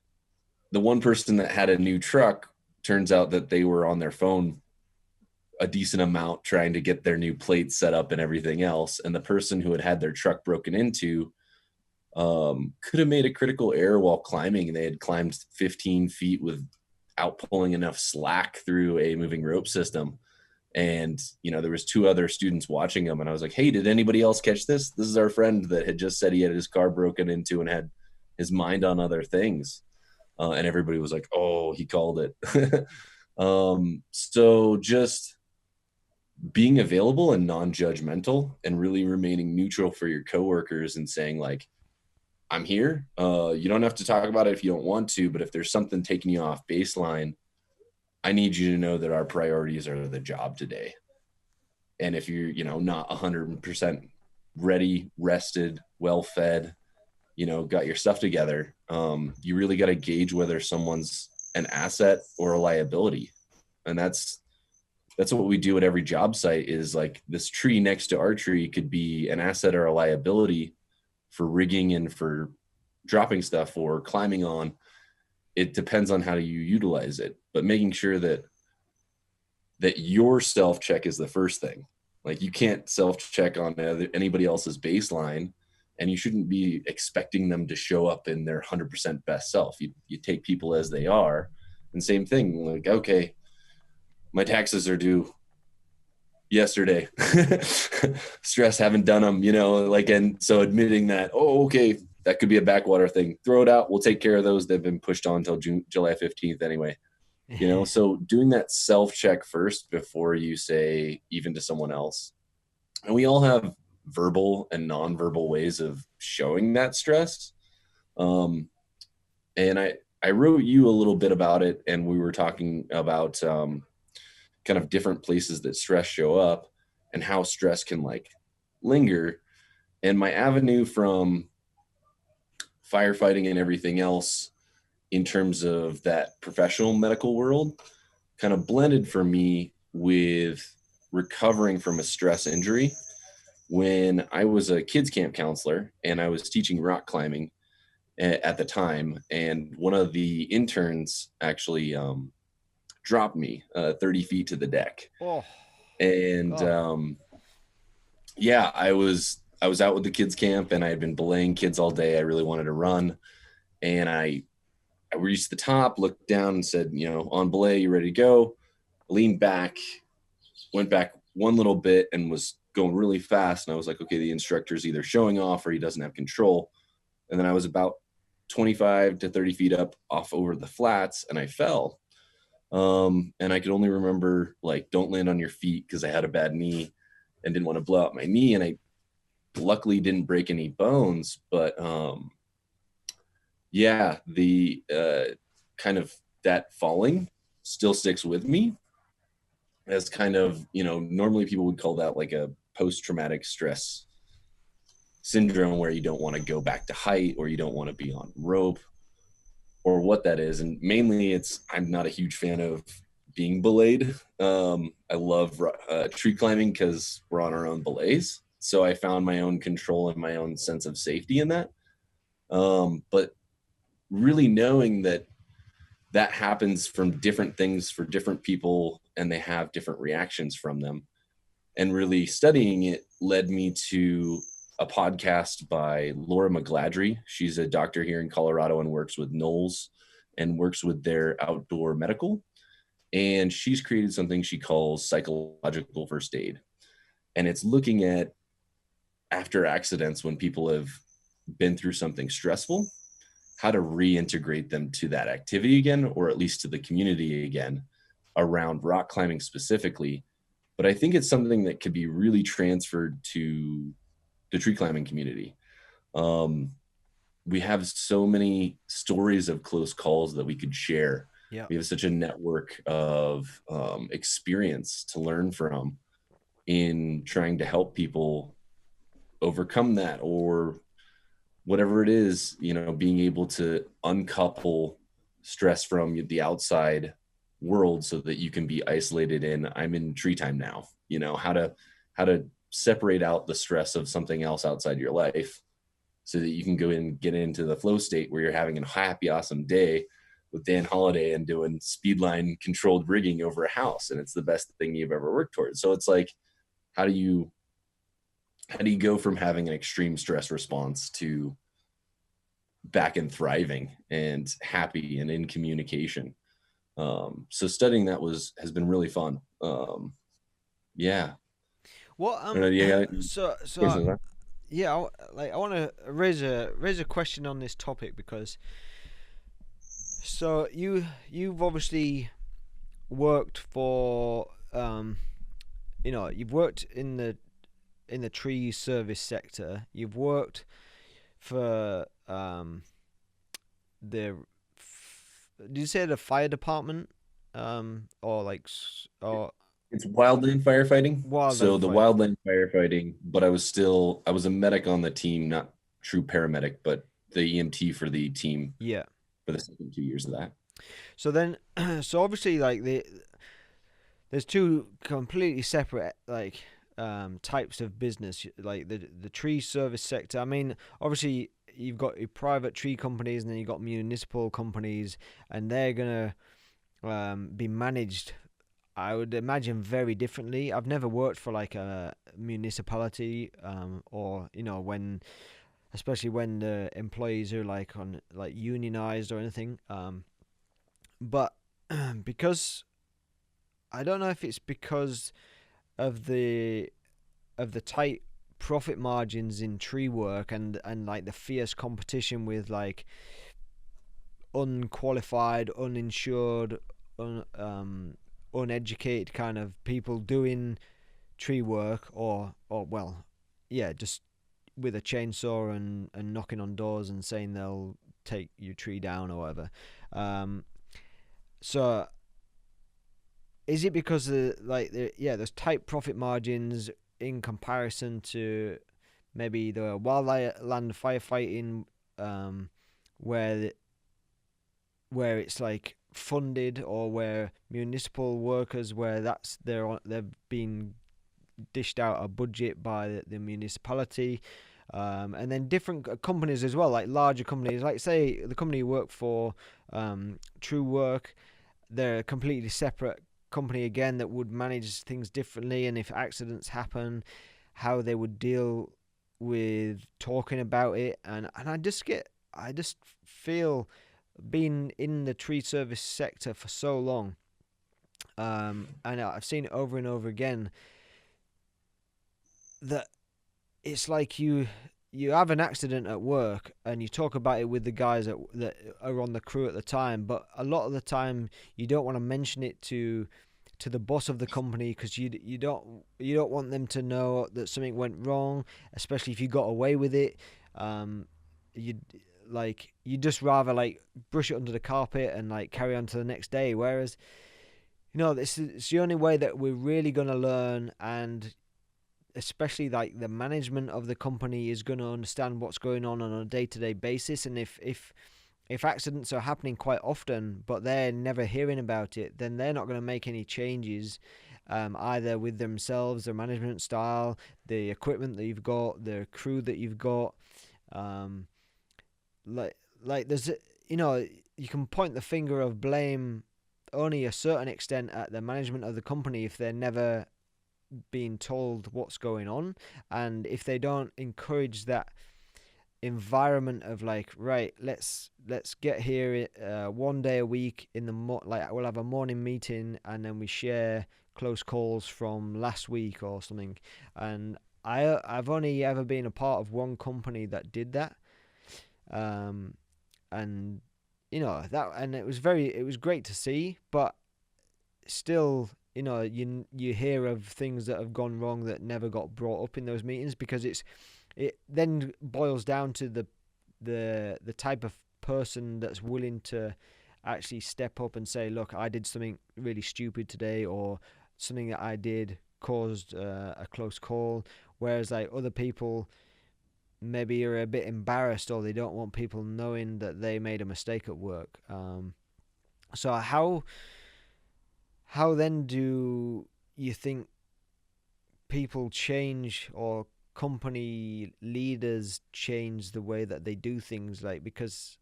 Speaker 2: the one person that had a new truck, turns out that they were on their phone a decent amount trying to get their new plates set up and everything else. And the person who had their truck broken into could have made a critical error while climbing. They had climbed 15 feet without pulling enough slack through a moving rope system. And, there was 2 other students watching them. And I was like, hey, did anybody else catch this? This is our friend that had just said he had his car broken into and had his mind on other things. And everybody was like, oh, he called it. So just being available and non-judgmental, and really remaining neutral for your coworkers, and saying, like, I'm here. You don't have to talk about it if you don't want to, but if there's something taking you off baseline, I need you to know that our priorities are the job today. And if you're, not 100% ready, rested, well fed, got your stuff together, you really got to gauge whether someone's an asset or a liability. And that's what we do at every job site. Is like, this tree next to our tree could be an asset or a liability for rigging and for dropping stuff or climbing on. It depends on how you utilize it, but making sure that your self check is the first thing. Like, you can't self check on anybody else's baseline, and you shouldn't be expecting them to show up in their 100% best self. You take people as they are. And same thing, like, okay, my taxes are due yesterday. Stress, haven't done them, and so admitting that, oh, okay, that could be a backwater thing. Throw it out. We'll take care of those. They've been pushed on until July 15th anyway. So doing that self-check first before you say even to someone else. And we all have verbal and nonverbal ways of showing that stress. And I wrote you a little bit about it, and we were talking about kind of different places that stress show up and how stress can linger. And my avenue from firefighting and everything else in terms of that professional medical world kind of blended for me with recovering from a stress injury when I was a kids camp counselor and I was teaching rock climbing at the time. And one of the interns actually dropped me 30 feet to the deck.
Speaker 1: Oh,
Speaker 2: and yeah, I was out with the kids camp, and I had been belaying kids all day. I really wanted to run, and I reached the top, looked down, and said, on belay, you ready to go? Leaned back, went back one little bit, and was going really fast. And I was like, okay, the instructor's either showing off or he doesn't have control. And then I was about 25 to 30 feet up off over the flats, and I fell. And I could only remember, don't land on your feet, because I had a bad knee and didn't want to blow out my knee. And I luckily didn't break any bones, but yeah, the kind of that falling still sticks with me as kind of, normally people would call that like a post-traumatic stress syndrome, where you don't want to go back to height, or you don't want to be on rope, or what that is. And mainly I'm not a huge fan of being belayed. I love tree climbing because we're on our own belays. So I found my own control and my own sense of safety in that. But really knowing that happens from different things for different people, and they have different reactions from them, and really studying it led me to a podcast by Laura McGladrey. She's a doctor here in Colorado and works with Knowles and works with their outdoor medical. And she's created something she calls psychological first aid. And it's looking at after accidents, when people have been through something stressful, how to reintegrate them to that activity again, or at least to the community again, around rock climbing specifically. But I think it's something that could be really transferred to the tree climbing community. We have so many stories of close calls that we could share.
Speaker 1: Yeah.
Speaker 2: We have such a network of experience to learn from in trying to help people overcome that, or whatever it is, being able to uncouple stress from the outside world so that you can be isolated in, I'm in tree time now, how to separate out the stress of something else outside your life so that you can go in and get into the flow state where you're having a happy, awesome day with Dan Holiday and doing speedline controlled rigging over a house. And it's the best thing you've ever worked towards. So it's like, how do you go from having an extreme stress response to back and thriving and happy and in communication? So studying that has been really fun. Yeah.
Speaker 1: Well,
Speaker 2: Yeah.
Speaker 1: yeah, I want to raise a question on this topic, because so you've obviously worked for you've worked in the tree service sector. You've worked for um the did you say the fire department, or like or
Speaker 2: It's wildland firefighting.
Speaker 1: wildland
Speaker 2: So the
Speaker 1: fire?
Speaker 2: wildland firefighting, but I was a medic on the team, not true paramedic, but the EMT for the team
Speaker 1: Yeah.
Speaker 2: for the second 2 years of that.
Speaker 1: So then, so obviously, like there's two completely separate types of business, like the tree service sector. I mean, obviously you've got your private tree companies, and then you've got municipal companies, and they're gonna be managed, I would imagine, very differently. I've never worked for like a municipality, or when, especially when the employees are like on like unionized or anything. But because I don't know if it's because of the tight profit margins in tree work, and like the fierce competition with like unqualified, uninsured, uneducated kind of people doing tree work, or well, yeah, just with a chainsaw and knocking on doors and saying they'll take your tree down or whatever. So is it because there's tight profit margins in comparison to maybe the wildland firefighting, where it's like funded, or where municipal workers, where they've been dished out a budget by the municipality, and then different companies as well, like larger companies, like say the company you work for, TrueWerk. They're a completely separate company again that would manage things differently, and if accidents happen, how they would deal with talking about it, and I just feel, being in the tree service sector for so long, and I've seen it over and over again, that it's like you have an accident at work and you talk about it with the guys that are on the crew at the time, but a lot of the time you don't want to mention it to the boss of the company, because you don't want them to know that something went wrong, especially if you got away with it. You you just rather like brush it under the carpet and like carry on to the next day. Whereas this is it's the only way that we're really gonna learn, and especially like the management of the company is going to understand what's going on a day-to-day basis. And if accidents are happening quite often but they're never hearing about it, then they're not going to make any changes, either with themselves, their management style, the equipment that you've got, the crew that you've got. um, there's you can point the finger of blame only a certain extent at the management of the company if they're never being told what's going on, and if they don't encourage that environment of like, right, let's get here one day a week in the like we'll have a morning meeting and then we share close calls from last week or something. And I've only ever been a part of one company that did that, and that, and it was great to see, but still, you hear of things that have gone wrong that never got brought up in those meetings, because it then boils down to the type of person that's willing to actually step up and say, look, I did something really stupid today, or something that I did caused a close call. Whereas like other people maybe are a bit embarrassed, or they don't want people knowing that they made a mistake at work. So how then do you think people change, or company leaders change the way that they do things? Like, because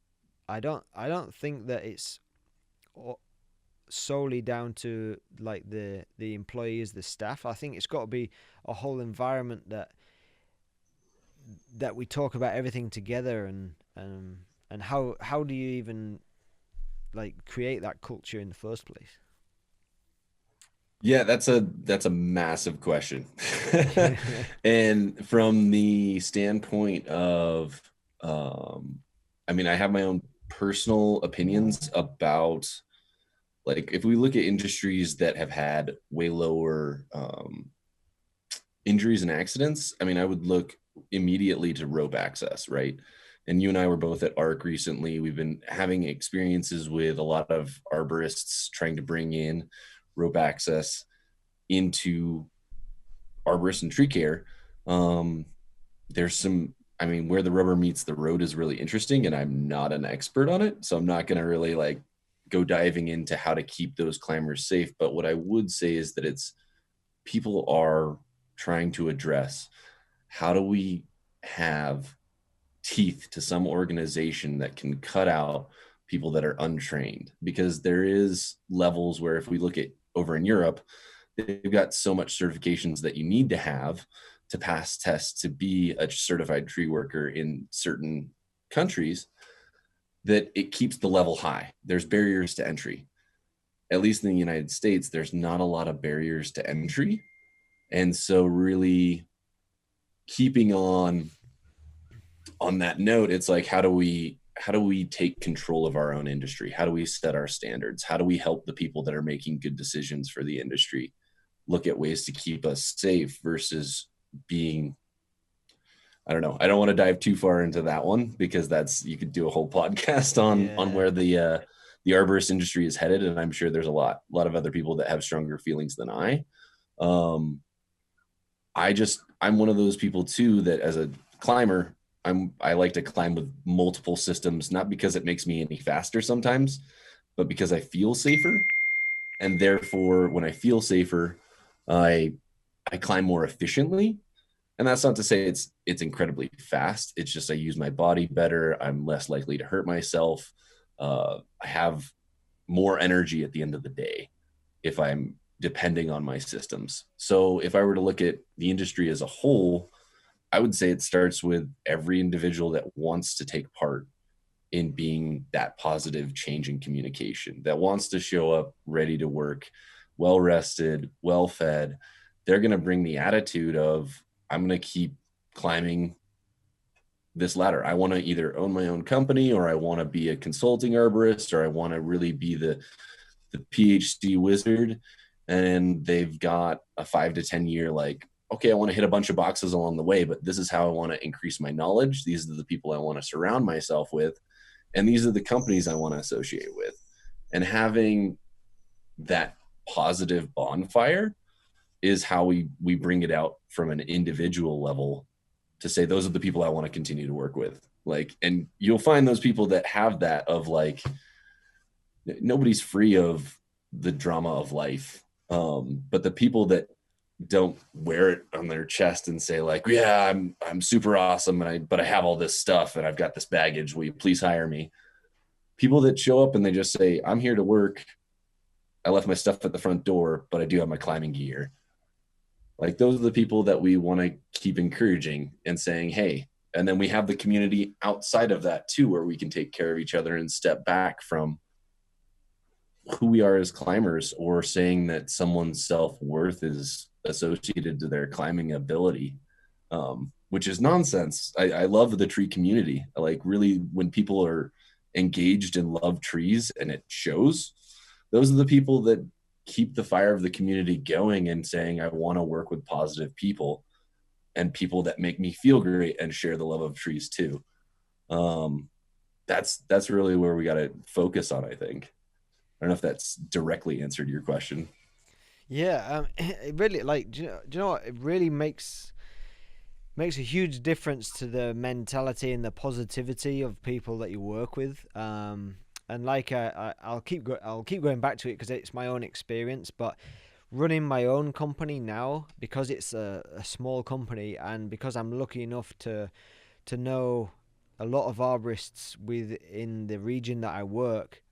Speaker 1: I don't think that it's solely down to like the employees, the staff. I think it's got to be a whole environment that we talk about everything together, and how do you even like create that culture in the first place?
Speaker 2: Yeah, that's a massive question. And from the standpoint of, I mean, I have my own personal opinions about, like, if we look at industries that have had way lower injuries and accidents, I mean, I would look immediately to rope access, right? And you and I were both at ARC recently. We've been having experiences with a lot of arborists trying to bring in rope access into arborist and tree care. There's some, I mean, where the rubber meets the road is really interesting, and I'm not an expert on it, so I'm not going to really like go diving into how to keep those climbers safe. But what I would say is that it's people are trying to address, how do we have teeth to some organization that can cut out people that are untrained? Because there is levels where, if we look at over in Europe, they've got so much certifications that you need to have to pass tests to be a certified tree worker in certain countries, that it keeps the level high. There's barriers to entry. At least in the United States, there's not a lot of barriers to entry. And so really keeping on that note, it's like, how do we take control of our own industry? How do we set our standards? How do we help the people that are making good decisions for the industry look at ways to keep us safe versus being, I don't know. I don't want to dive too far into that one, because that's, you could do a whole podcast on where the arborist industry is headed. And I'm sure there's a lot of other people that have stronger feelings than I. I'm one of those people too, that as a climber, I like to climb with multiple systems, not because it makes me any faster sometimes, but because I feel safer. And therefore, when I feel safer, I climb more efficiently. And that's not to say it's incredibly fast. It's just I use my body better. I'm less likely to hurt myself. I have more energy at the end of the day if I'm depending on my systems. So if I were to look at the industry as a whole, I would say it starts with every individual that wants to take part in being that positive change in communication, that wants to show up ready to work, well rested, well fed. They're going to bring the attitude of, I'm going to keep climbing this ladder. I want to either own my own company, or I want to be a consulting arborist, or I want to really be the PhD wizard. And they've got a 5 to 10 year, like, okay, I want to hit a bunch of boxes along the way, but this is how I want to increase my knowledge. These are the people I want to surround myself with. And these are the companies I want to associate with. And having that positive bonfire is how we bring it out from an individual level to say, those are the people I want to continue to work with. Like, and you'll find those people that have that of like, nobody's free of the drama of life. But the people that don't wear it on their chest and say like, yeah, I'm super awesome, but I have all this stuff and I've got this baggage, will you please hire me? People that show up and they just say, I'm here to work, I left my stuff at the front door, but I do have my climbing gear. Like, those are the people that we want to keep encouraging and saying, hey. And then we have the community outside of that too, where we can take care of each other and step back from who we are as climbers, or saying that someone's self-worth is associated to their climbing ability, which is nonsense. I love the tree community. Like, really, when people are engaged and love trees and it shows, those are the people that keep the fire of the community going and saying, I want to work with positive people and people that make me feel great and share the love of trees too. That's really where we got to focus on, I think. I don't know if that's directly answered your question.
Speaker 1: Yeah, it really, like, do you know what? It really makes a huge difference to the mentality and the positivity of people that you work with. And like, I'll keep going back to it because it's my own experience. But running my own company now, because it's a small company, and because I'm lucky enough to know a lot of arborists within the region that I work,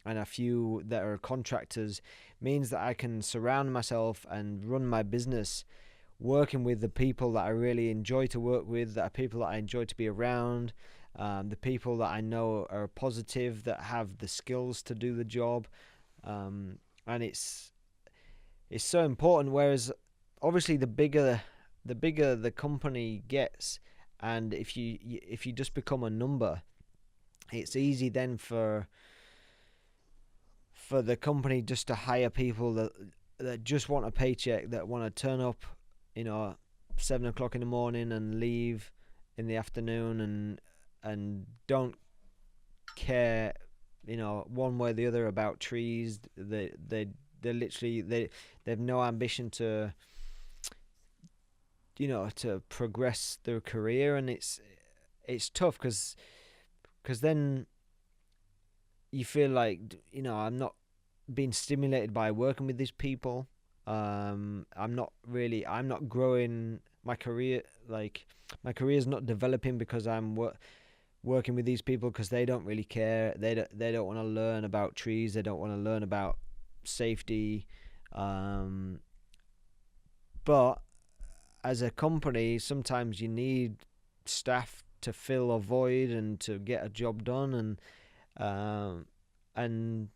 Speaker 1: and a few that are contractors, means that I can surround myself and run my business working with the people that I really enjoy to work with, that are people that I enjoy to be around, the people that I know are positive, that have the skills to do the job, and it's so important. Whereas obviously the bigger the company gets, and if you just become a number, it's easy then for the company just to hire people that just want a paycheck, that want to turn up, 7 o'clock in the morning and leave in the afternoon, and don't care, one way or the other about trees. They literally they've no ambition to to progress their career, and it's tough because then you feel like I'm not being stimulated by working with these people. I'm not growing my career. Like, my career is not developing because I'm working with these people, because they don't really care. They don't want to learn about trees. They don't want to learn about safety. But as a company, sometimes you need staff to fill a void and to get a job done, and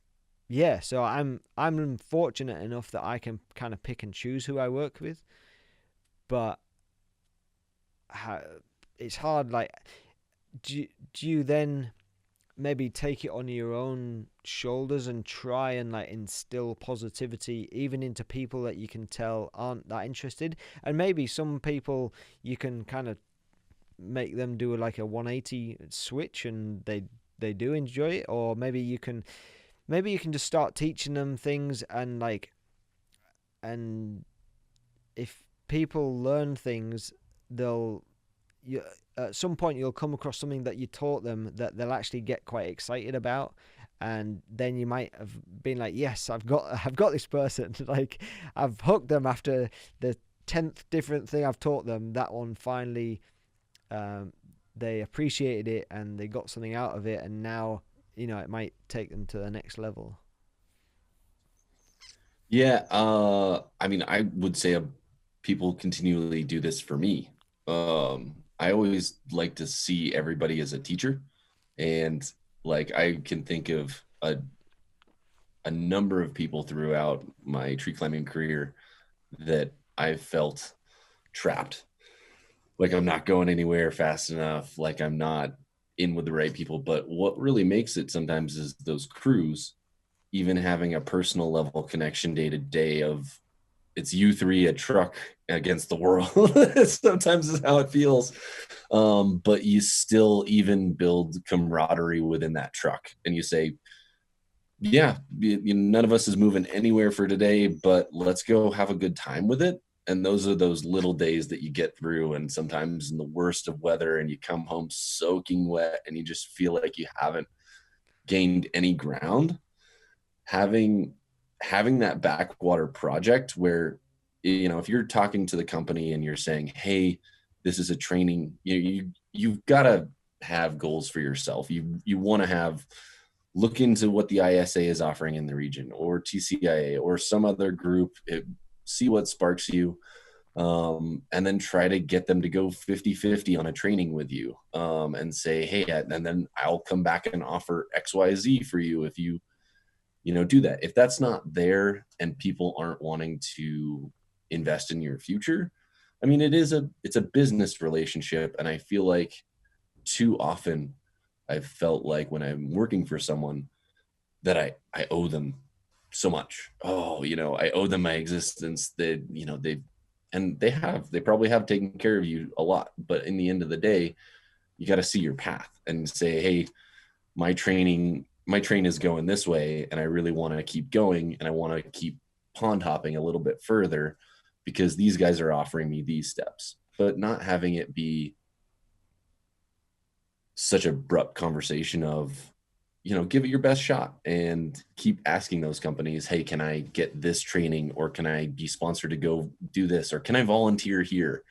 Speaker 1: yeah, so I'm fortunate enough that I can kind of pick and choose who I work with, but it's hard. Like, do you then maybe take it on your own shoulders and try and like instill positivity even into people that you can tell aren't that interested? And maybe some people you can kind of make them do like a 180 switch, and they do enjoy it. Or maybe you can just start teaching them things, and if people learn things, they'll you at some point you'll come across something that you taught them that they'll actually get quite excited about, and then you might have been like, yes, I've got this person. Like, I've hooked them after the 10th different thing I've taught them. That one finally, they appreciated it and they got something out of it, and now it might take them to the next level.
Speaker 2: Yeah, I mean, I would say people continually do this for me. I always like to see everybody as a teacher, and like I can think of a number of people throughout my tree climbing career that I felt trapped. Like, I'm not going anywhere fast enough, like I'm not in with the right people. But what really makes it sometimes is those crews, even having a personal level connection day to day of, it's you three, a truck against the world. Sometimes is how it feels. But you still even build camaraderie within that truck, and you say, yeah, none of us is moving anywhere for today, but let's go have a good time with it. And those are those little days that you get through, and sometimes in the worst of weather, and you come home soaking wet and you just feel like you haven't gained any ground. Having that backwater project where, if you're talking to the company and you're saying, hey, this is a training, you've got to have goals for yourself. You want to look into what the ISA is offering in the region, or TCIA, or some other group, see what sparks you, and then try to get them to go 50-50 on a training with you, and say, hey, and then I'll come back and offer XYZ for you if you do that. If that's not there and people aren't wanting to invest in your future, I mean, it's a business relationship. And I feel like too often I've felt like when I'm working for someone that I owe them so much. Oh, I owe them my existence. They probably have taken care of you a lot, but in the end of the day, you got to see your path and say, hey, my train is going this way, and I really want to keep going, and I want to keep pond hopping a little bit further because these guys are offering me these steps. But not having it be such abrupt conversation of, give it your best shot, and keep asking those companies, hey, can I get this training, or can I be sponsored to go do this, or can I volunteer here?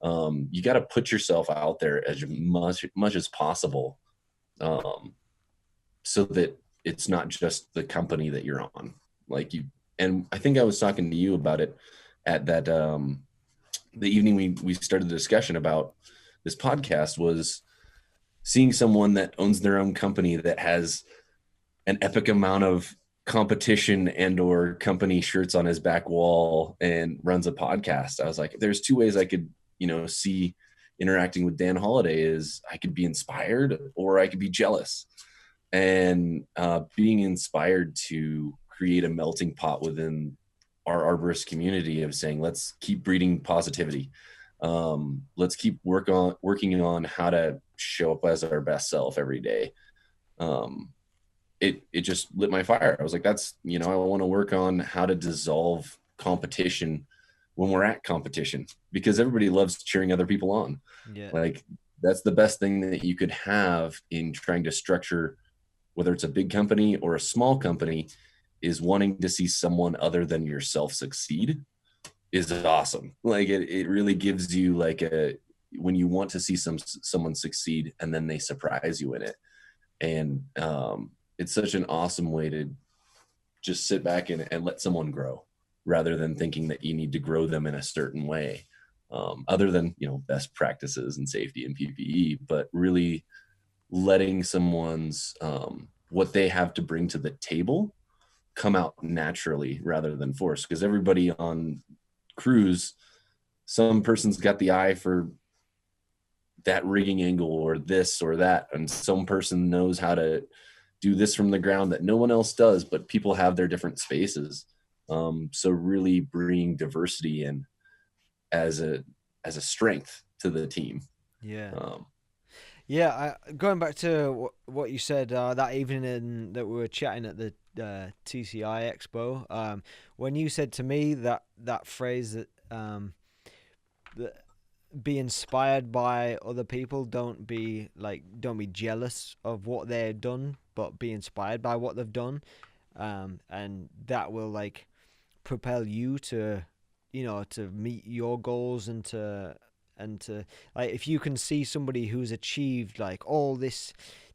Speaker 2: You got to put yourself out there as much as possible, so that it's not just the company that you're on. And I think I was talking to you about it at that the evening we started the discussion about this podcast, was seeing someone that owns their own company that has an epic amount of competition and or company shirts on his back wall and runs a podcast. I was like, there's two ways I could, see interacting with Dan Holiday. Is I could be inspired, or I could be jealous. And being inspired to create a melting pot within our arborist community of saying, let's keep breeding positivity. Let's keep working on how to show up as our best self every day. um, it just lit my fire. I was like, that's, I want to work on how to dissolve competition when we're at competition, because everybody loves cheering other people on.
Speaker 1: Yeah.
Speaker 2: Like, that's the best thing that you could have in trying to structure, whether it's a big company or a small company, is wanting to see someone other than yourself succeed is awesome. Like, it really gives you like when you want to see someone succeed and then they surprise you in it. And it's such an awesome way to just sit back and let someone grow, rather than thinking that you need to grow them in a certain way, other than, best practices and safety and PPE, but really letting someone's what they have to bring to the table come out naturally rather than forced. Because everybody on crews, some person's got the eye for that rigging angle or this or that, and some person knows how to do this from the ground that no one else does, but people have their different spaces. So really bringing diversity in as a strength to the team.
Speaker 1: Yeah.
Speaker 2: um,
Speaker 1: Yeah, going back to what you said that evening that we were chatting at the TCI Expo, when you said to me that phrase that be inspired by other people, don't be jealous of what they've done, but be inspired by what they've done, and that will like propel you to to meet your goals and to like if you can see somebody who's achieved like all this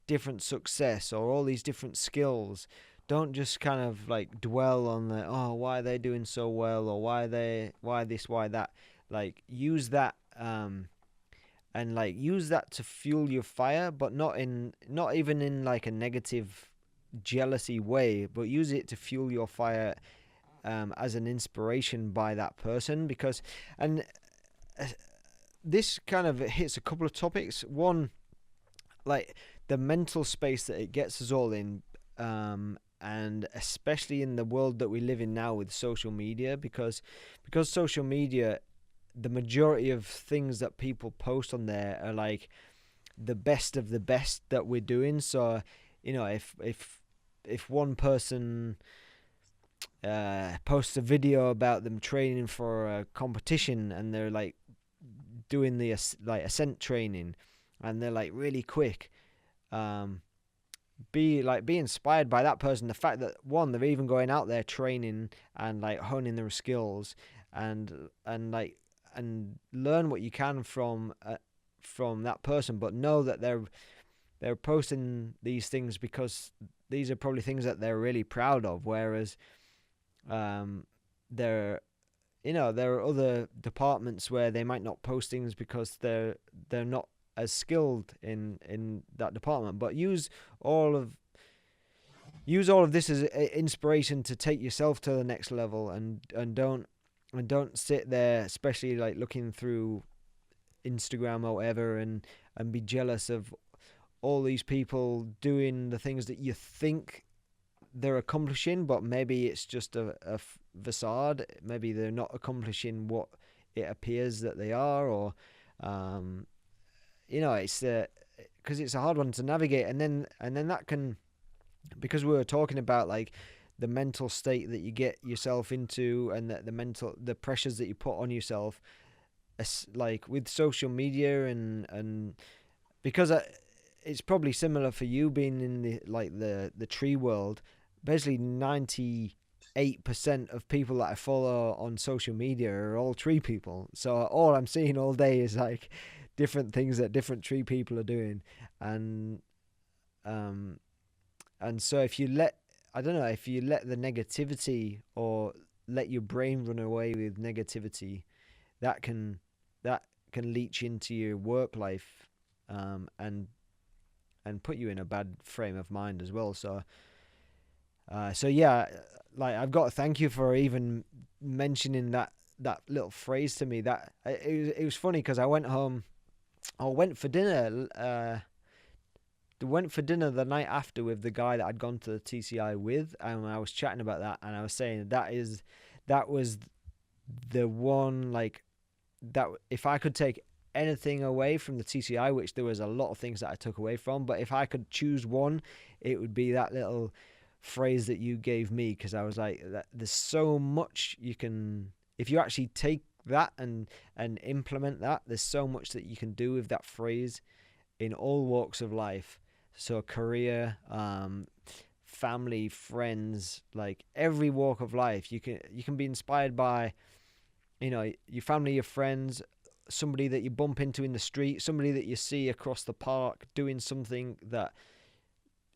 Speaker 1: different success or all these different skills, don't just kind of like dwell on the why are they doing so well, or why this, why that. Like use that and like use that to fuel your fire, but not even in like a negative jealousy way, but use it to fuel your fire as an inspiration by that person. Because and this kind of hits a couple of topics. One, like the mental space that it gets us all in, and especially in the world that we live in now with social media, because social media, the majority of things that people post on there are like the best of the best that we're doing. So if one person posts a video about them training for a competition, and they're like doing the ascent training, and they're like really quick, be inspired by that person. The fact that one, they're even going out there training and like honing their skills, and learn what you can from that person, but know that they're posting these things because these are probably things that they're really proud of. Whereas there there are other departments where they might not post things because they're not as skilled in that department. But use all of this as inspiration to take yourself to the next level, and don't sit there, especially like looking through Instagram or whatever, and be jealous of all these people doing the things that you think they're accomplishing, but maybe it's just a facade. Maybe they're not accomplishing what it appears that they are, or it's because it's a hard one to navigate. And then that can, because we were talking about like the mental state that you get yourself into, and the pressures that you put on yourself, like with social media, and because it's probably similar for you being in the tree world. Basically 98% of people that I follow on social media are all tree people. So all I'm seeing all day is like different things that different tree people are doing. And so if you let the negativity, or let your brain run away with negativity, that can leach into your work life, and put you in a bad frame of mind as well. So yeah, like I've got to thank you for even mentioning that little phrase to me. That it was funny because I went home, I went for dinner the night after with the guy that I'd gone to the TCI with, and I was chatting about that, and I was saying that was the one, like that if I could take anything away from the TCI, which there was a lot of things that I took away from, but if I could choose one, it would be that little phrase that you gave me, because I was like, there's so much you can, if you actually take that and implement that, there's so much that you can do with that phrase in all walks of life. So career, family, friends, like every walk of life, you can be inspired by, your family, your friends, somebody that you bump into in the street, somebody that you see across the park doing something that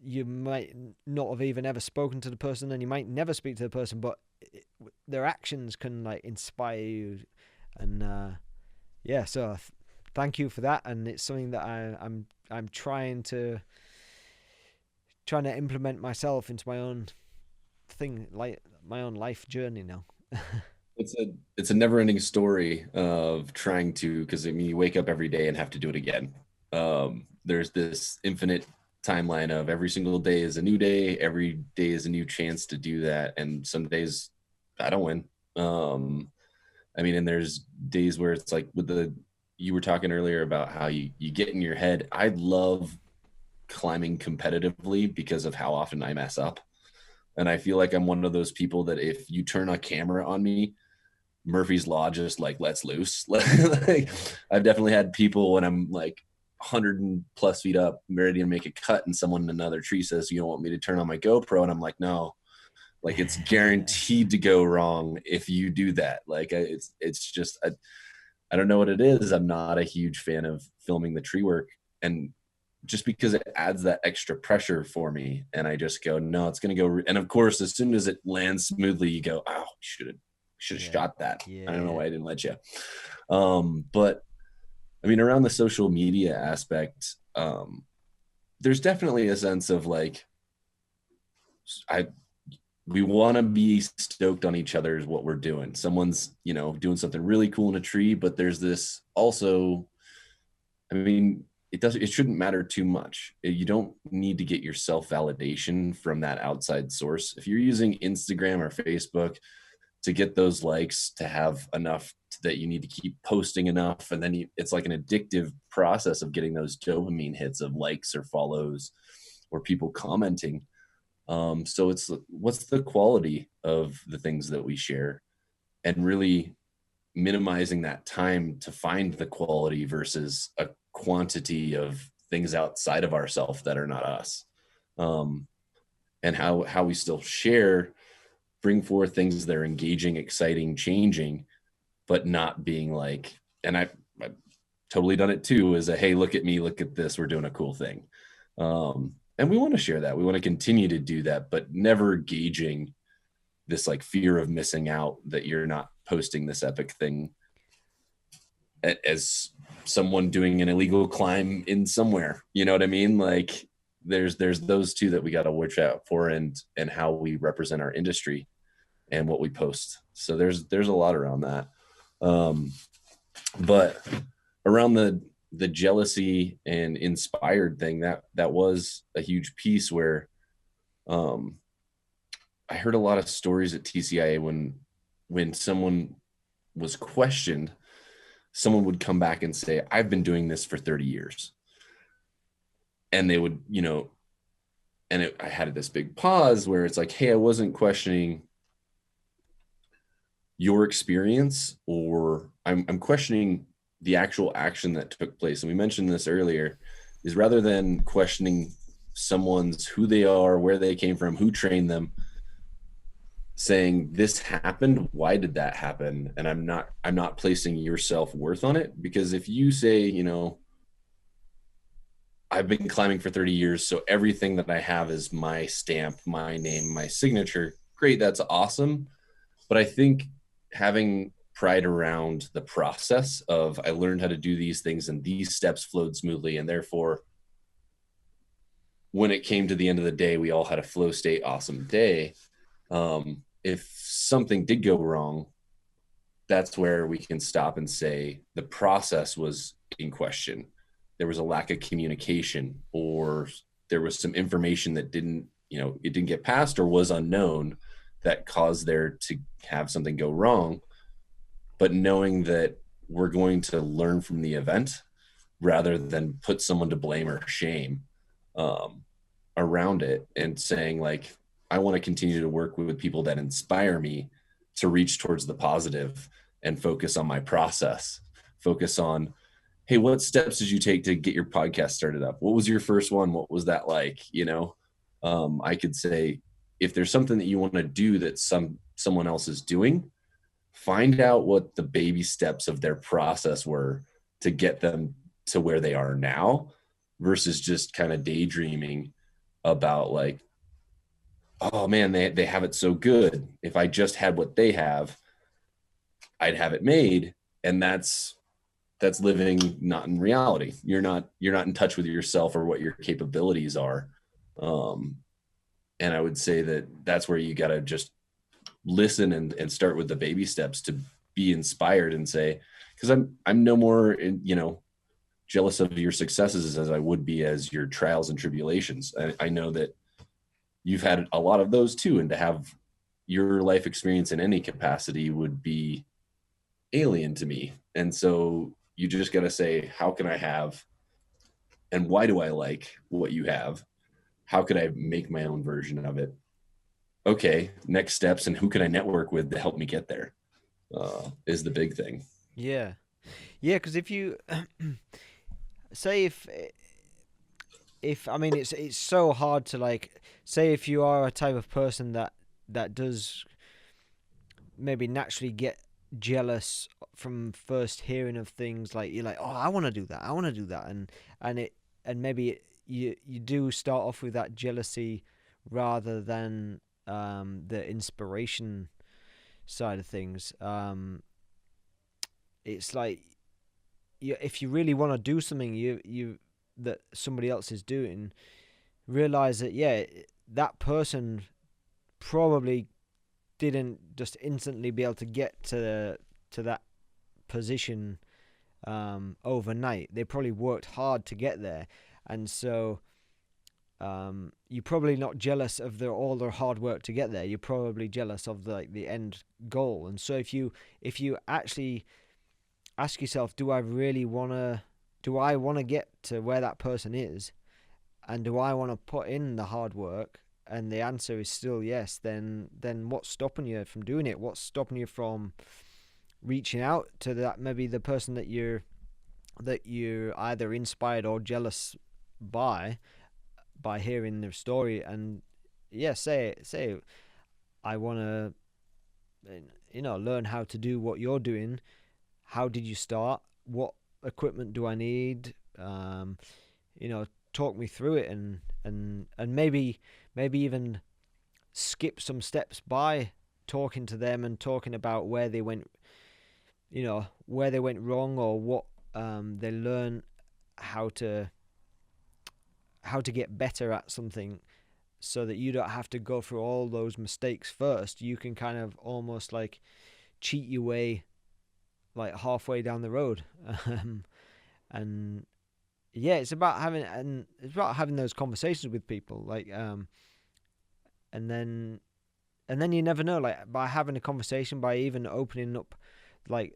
Speaker 1: you might not have even ever spoken to the person, and you might never speak to the person, but their actions can like inspire you. And yeah, so thank you for that. And it's something that I'm trying to implement myself into my own thing, like my own life journey now.
Speaker 2: It's a never ending story of trying to, because I mean, you wake up every day and have to do it again. There's this infinite timeline of every single day is a new day, every day is a new chance to do that, and some days I don't win. I mean, and there's days where it's like you were talking earlier about how you get in your head. I love climbing competitively because of how often I mess up. And I feel like I'm one of those people that if you turn a camera on me, Murphy's Law just like lets loose. Like, I've definitely had people when I'm like 100 and plus feet up, ready to make a cut, and someone in another tree says, "You don't want me to turn on my GoPro?" And I'm like, "No, like it's guaranteed to go wrong if you do that." Like it's just I don't know what it is. I'm not a huge fan of filming the tree work, and just because it adds that extra pressure for me, and I just go, no, it's going to go. And of course, as soon as it lands smoothly, you go, oh, should have shot that.
Speaker 1: Yeah.
Speaker 2: I don't know why I didn't let you. But I mean, around the social media aspect, there's definitely a sense of like, we want to be stoked on each other is what we're doing. Someone's, doing something really cool in a tree, but there's this also, I mean, it shouldn't matter too much. You don't need to get your self-validation from that outside source. If you're using Instagram or Facebook to get those likes, to have enough that you need to keep posting enough, and then it's like an addictive process of getting those dopamine hits of likes or follows or people commenting. So it's what's the quality of the things that we share, and really minimizing that time to find the quality versus a quantity of things outside of ourselves that are not us. And how we still share, bring forth things that are engaging, exciting, changing, but not being like, and I've totally done it too, is a, hey, look at me, look at this, we're doing a cool thing. And we want to share that. We want to continue to do that, but never gauging this like fear of missing out, that you're not posting this epic thing as someone doing an illegal climb in somewhere. You know what I mean? Like there's those two that we got to watch out for, and how we represent our industry and what we post. So there's a lot around that. But around the jealousy and inspired thing, that was a huge piece where I heard a lot of stories at TCIA when someone was questioned, someone would come back and say, I've been doing this for 30 years. And they would, I had this big pause where it's like, hey, I wasn't questioning your experience, or I'm questioning the actual action that took place. And we mentioned this earlier, is rather than questioning someone's who they are, where they came from, who trained them, saying this happened, why did that happen? And I'm not placing your self-worth on it, because if you say, I've been climbing for 30 years, so everything that I have is my stamp, my name, my signature, great, that's awesome. But I think having pride around the process of, I learned how to do these things and these steps flowed smoothly, and therefore when it came to the end of the day, we all had a flow state awesome day. If something did go wrong, that's where we can stop and say the process was in question. There was a lack of communication, or there was some information that it didn't get passed or was unknown, that caused there to have something go wrong. But knowing that we're going to learn from the event rather than put someone to blame or shame um, around it, and saying like, I want to continue to work with people that inspire me to reach towards the positive and focus on my process, focus on, hey, what steps did you take to get your podcast started up? What was your first one? What was that like? I could say, if there's something that you want to do that someone else is doing, find out what the baby steps of their process were to get them to where they are now, versus just kind of daydreaming about like, oh man, they have it so good. If I just had what they have, I'd have it made. And that's living not in reality. You're not in touch with yourself or what your capabilities are. Um, and I would say that that's where you got to just listen and start with the baby steps to be inspired and say, because I'm no more jealous of your successes as I would be as your trials and tribulations. I know that you've had a lot of those too, and to have your life experience in any capacity would be alien to me. And so you just got to say, how can I have, and why do I like what you have? How could I make my own version of it? Okay, next steps, and who can I network with to help me get there, is the big thing.
Speaker 1: Yeah. Yeah, because if you say if I mean it's so hard to like say if you are a type of person that does maybe naturally get jealous from first hearing of things, like you're like, oh, I want to do that, I want to do that, and maybe you do start off with that jealousy rather than the inspiration side of things. It's like if you really want to do something you that somebody else is doing, realize that yeah, that person probably didn't just instantly be able to get to that position overnight. They probably worked hard to get there, and so you're probably not jealous of all their hard work to get there. You're probably jealous of the end goal. And so if you actually ask yourself, do I want to get to where that person is, and do I want to put in the hard work, and the answer is still yes, then what's stopping you from doing it? What's stopping you from reaching out to that, maybe the person that you're either inspired or jealous by hearing their story? And yeah, say I want to learn how to do what you're doing. How did you start? What equipment do I need? Talk me through it, and maybe even skip some steps by talking to them and talking about where they went wrong, or what they learn how to get better at something, so that you don't have to go through all those mistakes first. You can kind of almost like cheat your way like halfway down the road. And yeah, it's about having those conversations with people, like and then you never know, like by having a conversation, by even opening up like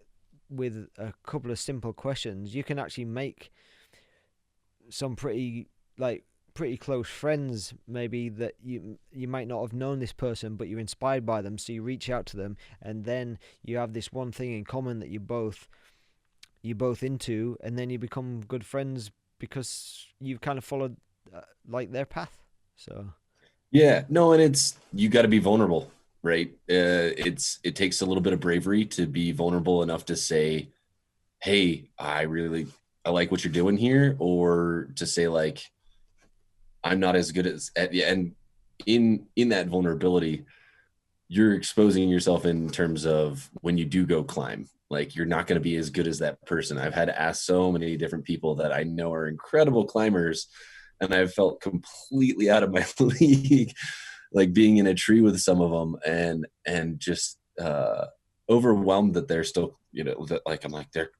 Speaker 1: with a couple of simple questions, you can actually make some pretty close friends, maybe, that you might not have known this person, but you're inspired by them, so you reach out to them, and then you have this one thing in common that you're both into, and then you become good friends because you've kind of followed like their path. So
Speaker 2: Yeah, no, and you got to be vulnerable, right? It takes a little bit of bravery to be vulnerable enough to say, hey, I like what you're doing here, or to say like, I'm not as good and in that vulnerability, you're exposing yourself in terms of when you do go climb. Like, you're not going to be as good as that person. I've had to ask so many different people that I know are incredible climbers, and I've felt completely out of my league, like being in a tree with some of them, and just overwhelmed that they're still, that like, I'm like, they're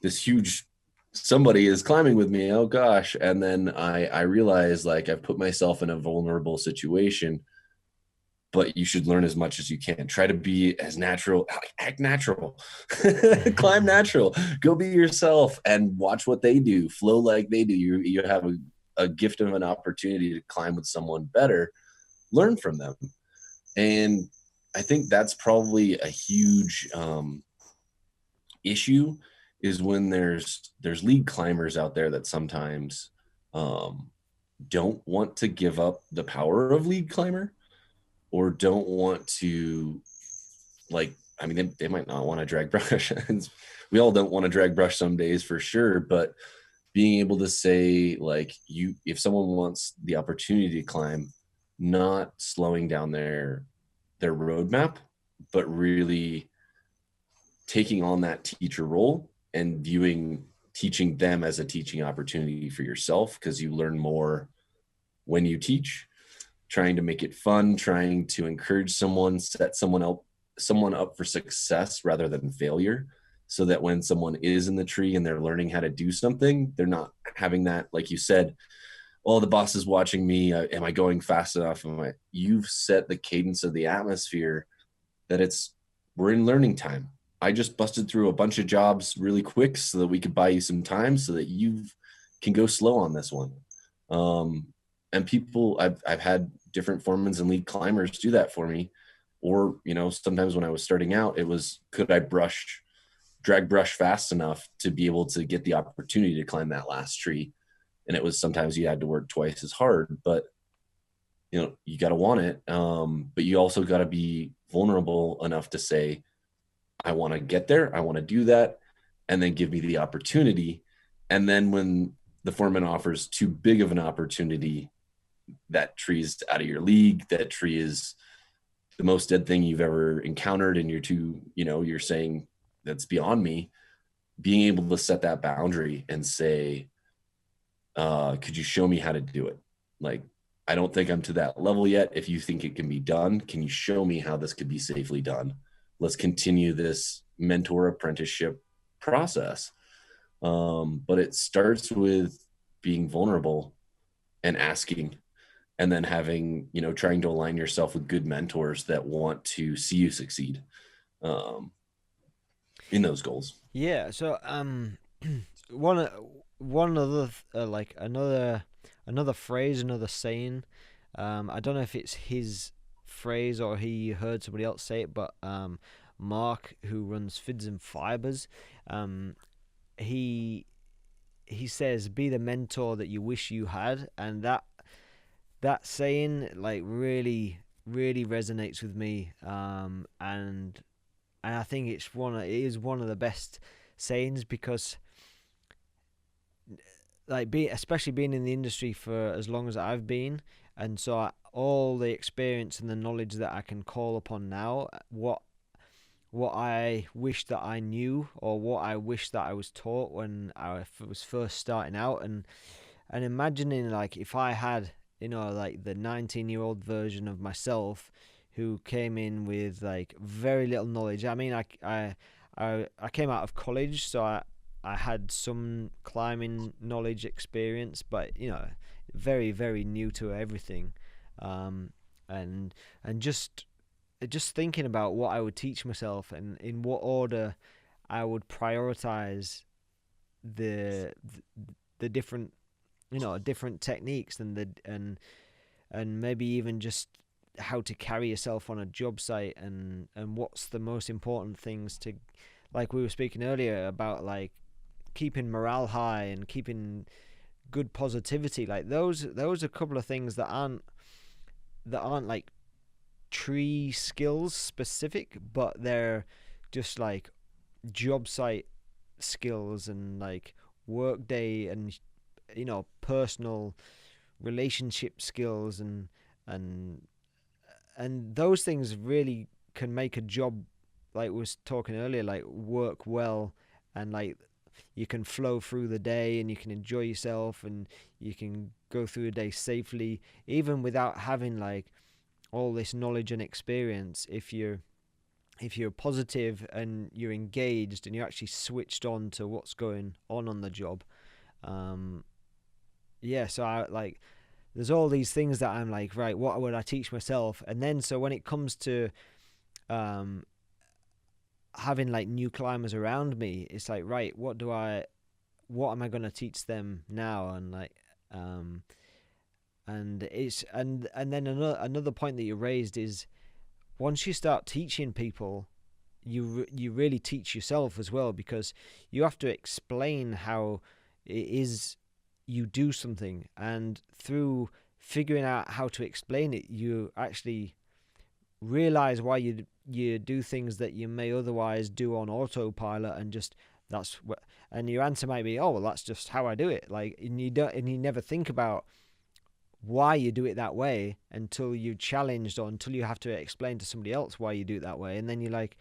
Speaker 2: this huge somebody is climbing with me. Oh gosh. And then I realized like I've put myself in a vulnerable situation but you should learn as much as you can. Try to be as natural, act natural, climb natural, go be yourself and watch what they do, flow like they do. You have a gift of an opportunity to climb with someone better, learn from them. And I think that's probably a huge issue, is when there's lead climbers out there that sometimes don't want to give up the power of lead climber, or don't want to, like, I mean, they might not want to drag brush. We all don't want to drag brush some days for sure, but being able to say, like, if someone wants the opportunity to climb, not slowing down their roadmap, but really taking on that teacher role and viewing teaching them as a teaching opportunity for yourself, because you learn more when you teach, trying to make it fun, trying to encourage someone, set someone up for success rather than failure, so that when someone is in the tree and they're learning how to do something, they're not having that, like you said, oh, the boss is watching me. Am I going fast enough? You've set the cadence of the atmosphere that we're in learning time. I just busted through a bunch of jobs really quick so that we could buy you some time so that you can go slow on this one. And people, I've had different foremans and lead climbers do that for me. Or, sometimes when I was starting out, it was, could I drag brush fast enough to be able to get the opportunity to climb that last tree? And it was, sometimes you had to work twice as hard, but you got to want it. But you also got to be vulnerable enough to say, I want to get there. I want to do that. And then give me the opportunity. And then when the foreman offers too big of an opportunity, that tree's out of your league, that tree is the most dead thing you've ever encountered, and you're saying that's beyond me, being able to set that boundary and say, could you show me how to do it? Like, I don't think I'm to that level yet. If you think it can be done, can you show me how this could be safely done? Let's continue this mentor apprenticeship process. But it starts with being vulnerable and asking, and then having, trying to align yourself with good mentors that want to see you succeed in those goals.
Speaker 1: Yeah. So one one other like another phrase, another saying. I don't know if it's his phrase or he heard somebody else say it, but Mark, who runs Fids and Fibers, he says, "Be the mentor that you wish you had," and that saying like really resonates with me. And I think it is one of the best sayings, because especially being in the industry for as long as I've been, and so all the experience and the knowledge that I can call upon now, what I wish that I knew, or what I wish that I was taught when I was first starting out, and imagining, like, if I had, like the 19-year-old version of myself who came in with like very little knowledge. I mean, I came out of college, so I had some climbing knowledge experience, but very new to everything, and just thinking about what I would teach myself and in what order I would prioritize the different different techniques, and maybe even just how to carry yourself on a job site, and what's the most important things to, like we were speaking earlier about, like keeping morale high and keeping good positivity. Like those are a couple of things that aren't like tree skills specific, but they're just like job site skills, and like work day, and personal relationship skills, and those things really can make a job, like we was talking earlier, like work well, and like you can flow through the day and you can enjoy yourself and you can go through the day safely, even without having like all this knowledge and experience. If you're positive and you're engaged and you're actually switched on to what's going on the job. So I like there's all these things that I'm like, right, what would I teach myself? And then so when it comes to um having like new climbers around me, it's like, right, what am I going to teach them now? And like and it's and then another point that you raised is, once you start teaching people, you really teach yourself as well, because you have to explain how it is you do something, and through figuring out how to explain it, you actually realize why you do things that you may otherwise do on autopilot, and just that's what. And your answer might be, oh well, that's just how I do it. Like, and you never think about why you do it that way until you're challenged, or until you have to explain to somebody else why you do it that way, and then you're like,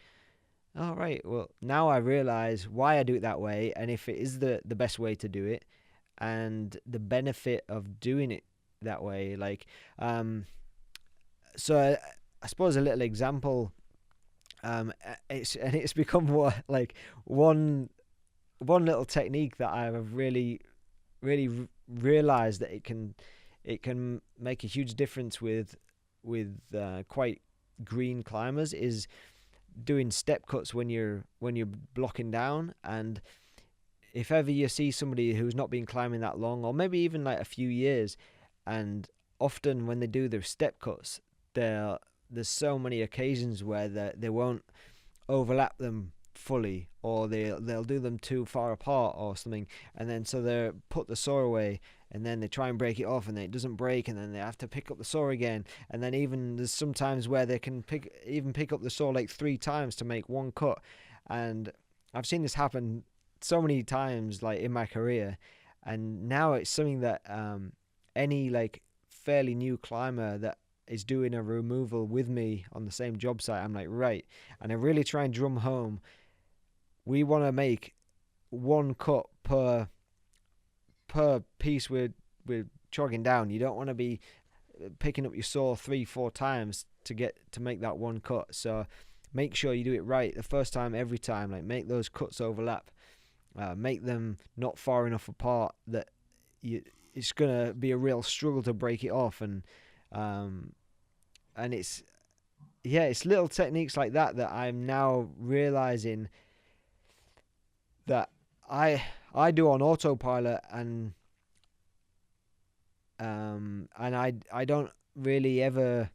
Speaker 1: all right, well, now I realize why I do it that way, and if it is the best way to do it, and the benefit of doing it that way. Like, so I suppose a little example, it's become more like one little technique that I've really realized that it can make a huge difference with quite green climbers, is doing step cuts when you're blocking down. And if ever you see somebody who's not been climbing that long, or maybe even like a few years, and often when they do their step cuts, there's so many occasions where they won't overlap them fully, or they'll do them too far apart or something, and then so they put the saw away, and then they try and break it off, and then it doesn't break, and then they have to pick up the saw again. And then even there's sometimes where they can pick up the saw like 3 times to make one cut. And I've seen this happen so many times, like in my career, and now it's something that any like fairly new climber that is doing a removal with me on the same job site, I'm like, right, and I really try and drum home, we want to make one cut per piece we're chogging down. You don't want to be picking up your saw 3-4 times to make that one cut. So make sure you do it right the first time, every time. Like, make those cuts overlap, make them not far enough apart that it's gonna be a real struggle to break it off. And it's little techniques like that that I'm now realizing that I do on autopilot, and I don't really ever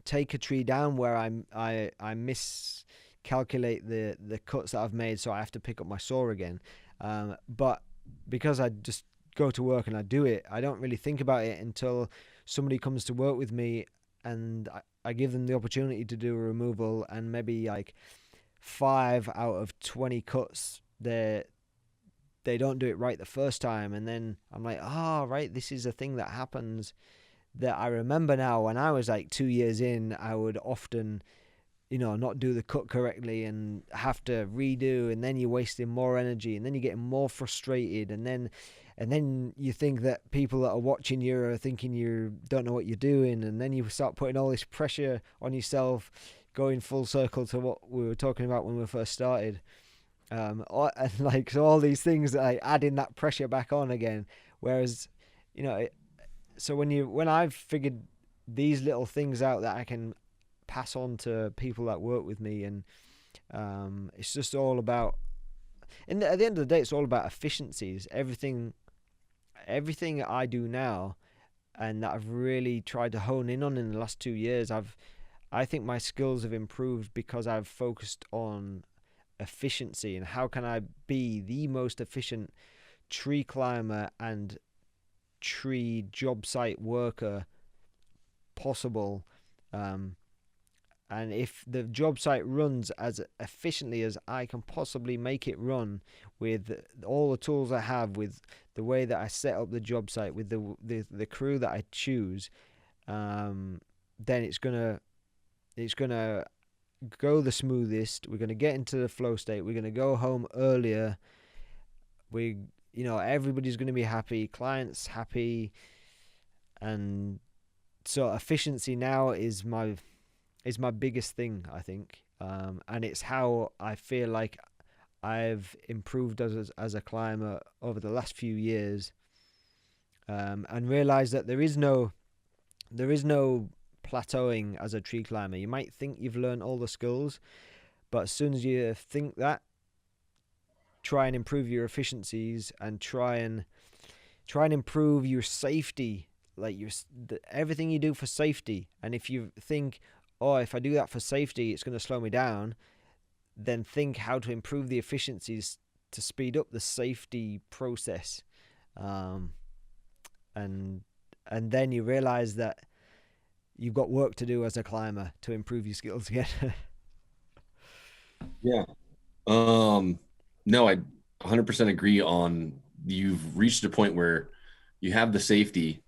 Speaker 1: take a tree down where I miscalculate the cuts that I've made, so I have to pick up my saw again. But because I just go to work and I do it, I don't really think about it until somebody comes to work with me, and I give them the opportunity to do a removal, and maybe like 5 out of 20 cuts they don't do it right the first time, and then I'm like, oh right, this is a thing that happens that I remember now. When I was like 2 years in, I would often, not do the cut correctly and have to redo, and then you're wasting more energy, and then you're getting more frustrated, and then you think that people that are watching you are thinking you don't know what you're doing, and then you start putting all this pressure on yourself, going full circle to what we were talking about when we first started. And like, so all these things, like adding that pressure back on again. Whereas, so when I've figured these little things out that I can pass on to people that work with me, and it's just all about, and at the end of the day, it's all about efficiencies. Everything I do now, and that I've really tried to hone in on in the last 2 years, I think my skills have improved because I've focused on efficiency, and how can I be the most efficient tree climber and tree job site worker possible. And if the job site runs as efficiently as I can possibly make it run, with all the tools I have, with the way that I set up the job site, with the crew that I choose, then it's gonna go the smoothest. We're going to get into the flow state. We're going to go home earlier. Everybody's going to be happy, clients happy. And so efficiency now is my biggest thing, I think. And it's how I feel like I've improved as a climber over the last few years. and realize that there is no plateauing as a tree climber. You might think you've learned all the skills, but as soon as you think that, try and improve your efficiencies and try and improve your safety, like everything you do for safety. And if you think, oh, if I do that for safety, it's going to slow me down, then think how to improve the efficiencies to speed up the safety process. And then you realize that you've got work to do as a climber to improve your skills again.
Speaker 2: Yeah. No, I 100% agree on, you've reached a point where you have the safety,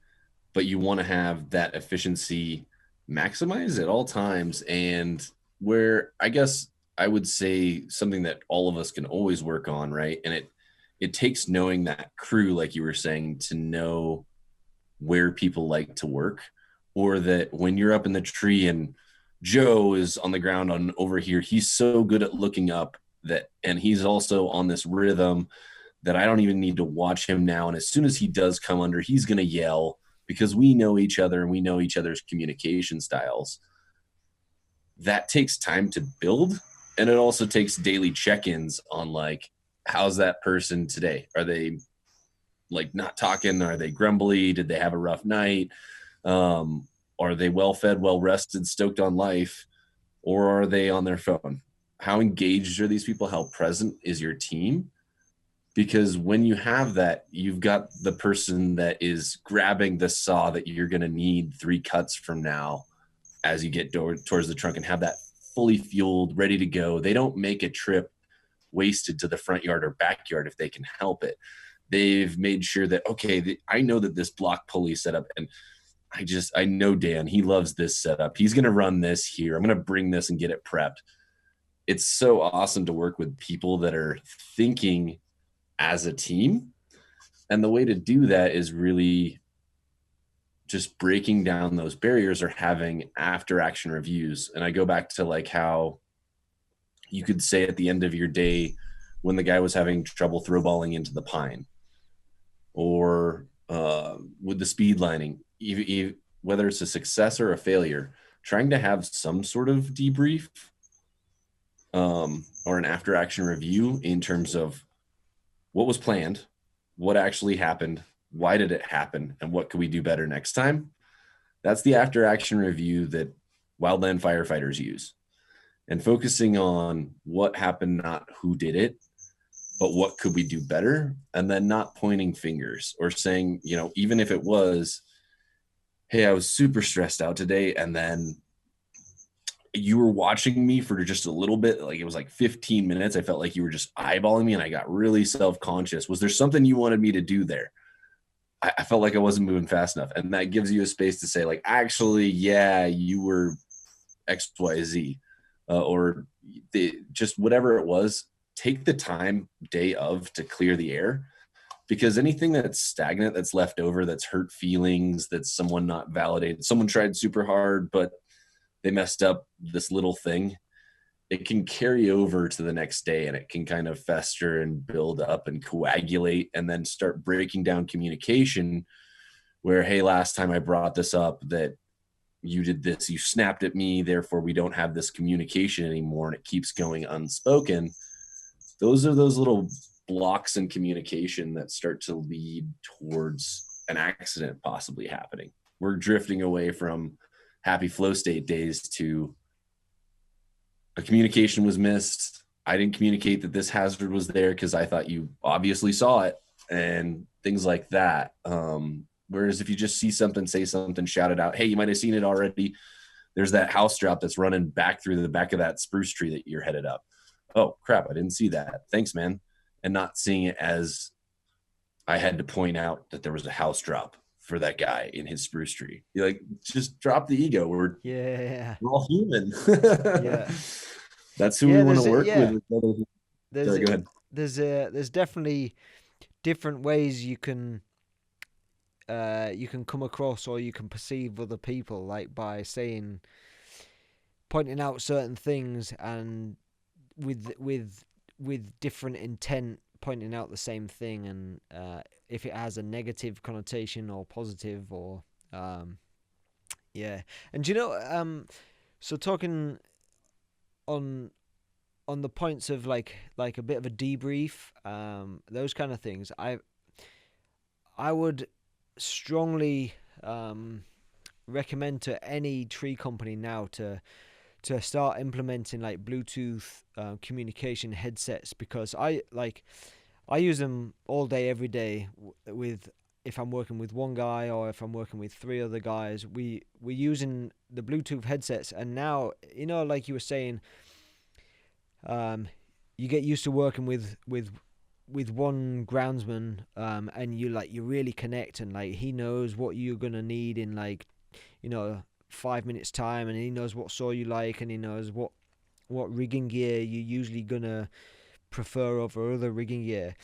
Speaker 2: but you want to have that efficiency maximized at all times. And where I guess I would say something that all of us can always work on, right? And it takes knowing that crew, like you were saying, to know where people like to work, or that when you're up in the tree and Joe is on the ground on over here, he's so good at looking up that, and he's also on this rhythm that I don't even need to watch him now. And as soon as he does come under, he's going to yell, because we know each other and we know each other's communication styles. That takes time to build. And it also takes daily check-ins on, like, how's that person today? Are they like not talking? Are they grumbly? Did they have a rough night? Are they well fed, well rested, stoked on life? Or are they on their phone? How engaged are these people? How present is your team? Because when you have that, you've got the person that is grabbing the saw that you're going to need 3 cuts from now as you get towards the trunk, and have that fully fueled, ready to go. They don't make a trip wasted to the front yard or backyard if they can help it. They've made sure that, okay, I know that this block pulley setup, and I know Dan, he loves this setup. He's going to run this here. I'm going to bring this and get it prepped. It's so awesome to work with people that are thinking as a team. And the way to do that is really just breaking down those barriers or having after action reviews. And I go back to like how you could say at the end of your day, when the guy was having trouble throw balling into the pine, or with the speed lining, whether it's a success or a failure, trying to have some sort of debrief or an after action review in terms of what was planned, what actually happened, why did it happen, and what could we do better next time. That's the after action review that wildland firefighters use, and focusing on what happened, not who did it, but what could we do better. And then not pointing fingers or saying, even if it was, hey, I was super stressed out today, and then you were watching me for just a little bit, like it was like 15 minutes. I felt like you were just eyeballing me and I got really self-conscious. Was there something you wanted me to do there? I felt like I wasn't moving fast enough. And that gives you a space to say, like, actually, yeah, you were XYZ, or just whatever it was. Take the time day of to clear the air, because anything that's stagnant, that's left over, that's hurt feelings, that's someone not validated, someone tried super hard, but they messed up this little thing, it can carry over to the next day, and it can kind of fester and build up and coagulate, and then start breaking down communication where, hey, last time I brought this up that you did this, you snapped at me, therefore we don't have this communication anymore, and it keeps going unspoken. Those are those little blocks in communication that start to lead towards an accident possibly happening. We're drifting away from happy flow state days to a communication was missed. I didn't communicate that this hazard was there because I thought you obviously saw it, and things like that. Whereas if you just see something, say something, shout it out, hey, you might have seen it already. There's that house drop that's running back through the back of that spruce tree that you're headed up. Oh, crap, I didn't see that. Thanks, man. And not seeing it as I had to point out that there was a house drop for that guy in his spruce tree. You're like, just drop the ego. We're all human.
Speaker 1: Yeah.
Speaker 2: That's who we want to work with.
Speaker 1: Sorry,
Speaker 2: go ahead.
Speaker 1: There's definitely different ways you can come across, or you can perceive other people, like by pointing out certain things and with different intent pointing out the same thing, and if it has a negative connotation or positive, or yeah. And do you know, so talking on the points of like a bit of a debrief, those kind of things, I would strongly recommend to any tree company now to start implementing like Bluetooth communication headsets, because I use them all day every day with, if I'm working with one guy or if I'm working with 3 other guys, we're using the Bluetooth headsets. And now, you know, like you were saying, you get used to working with one groundsman, and you really connect, and like he knows what you're gonna need in, like, you know, 5 minutes time, and he knows what saw you like, and he knows what rigging gear you're usually gonna prefer over other rigging gear,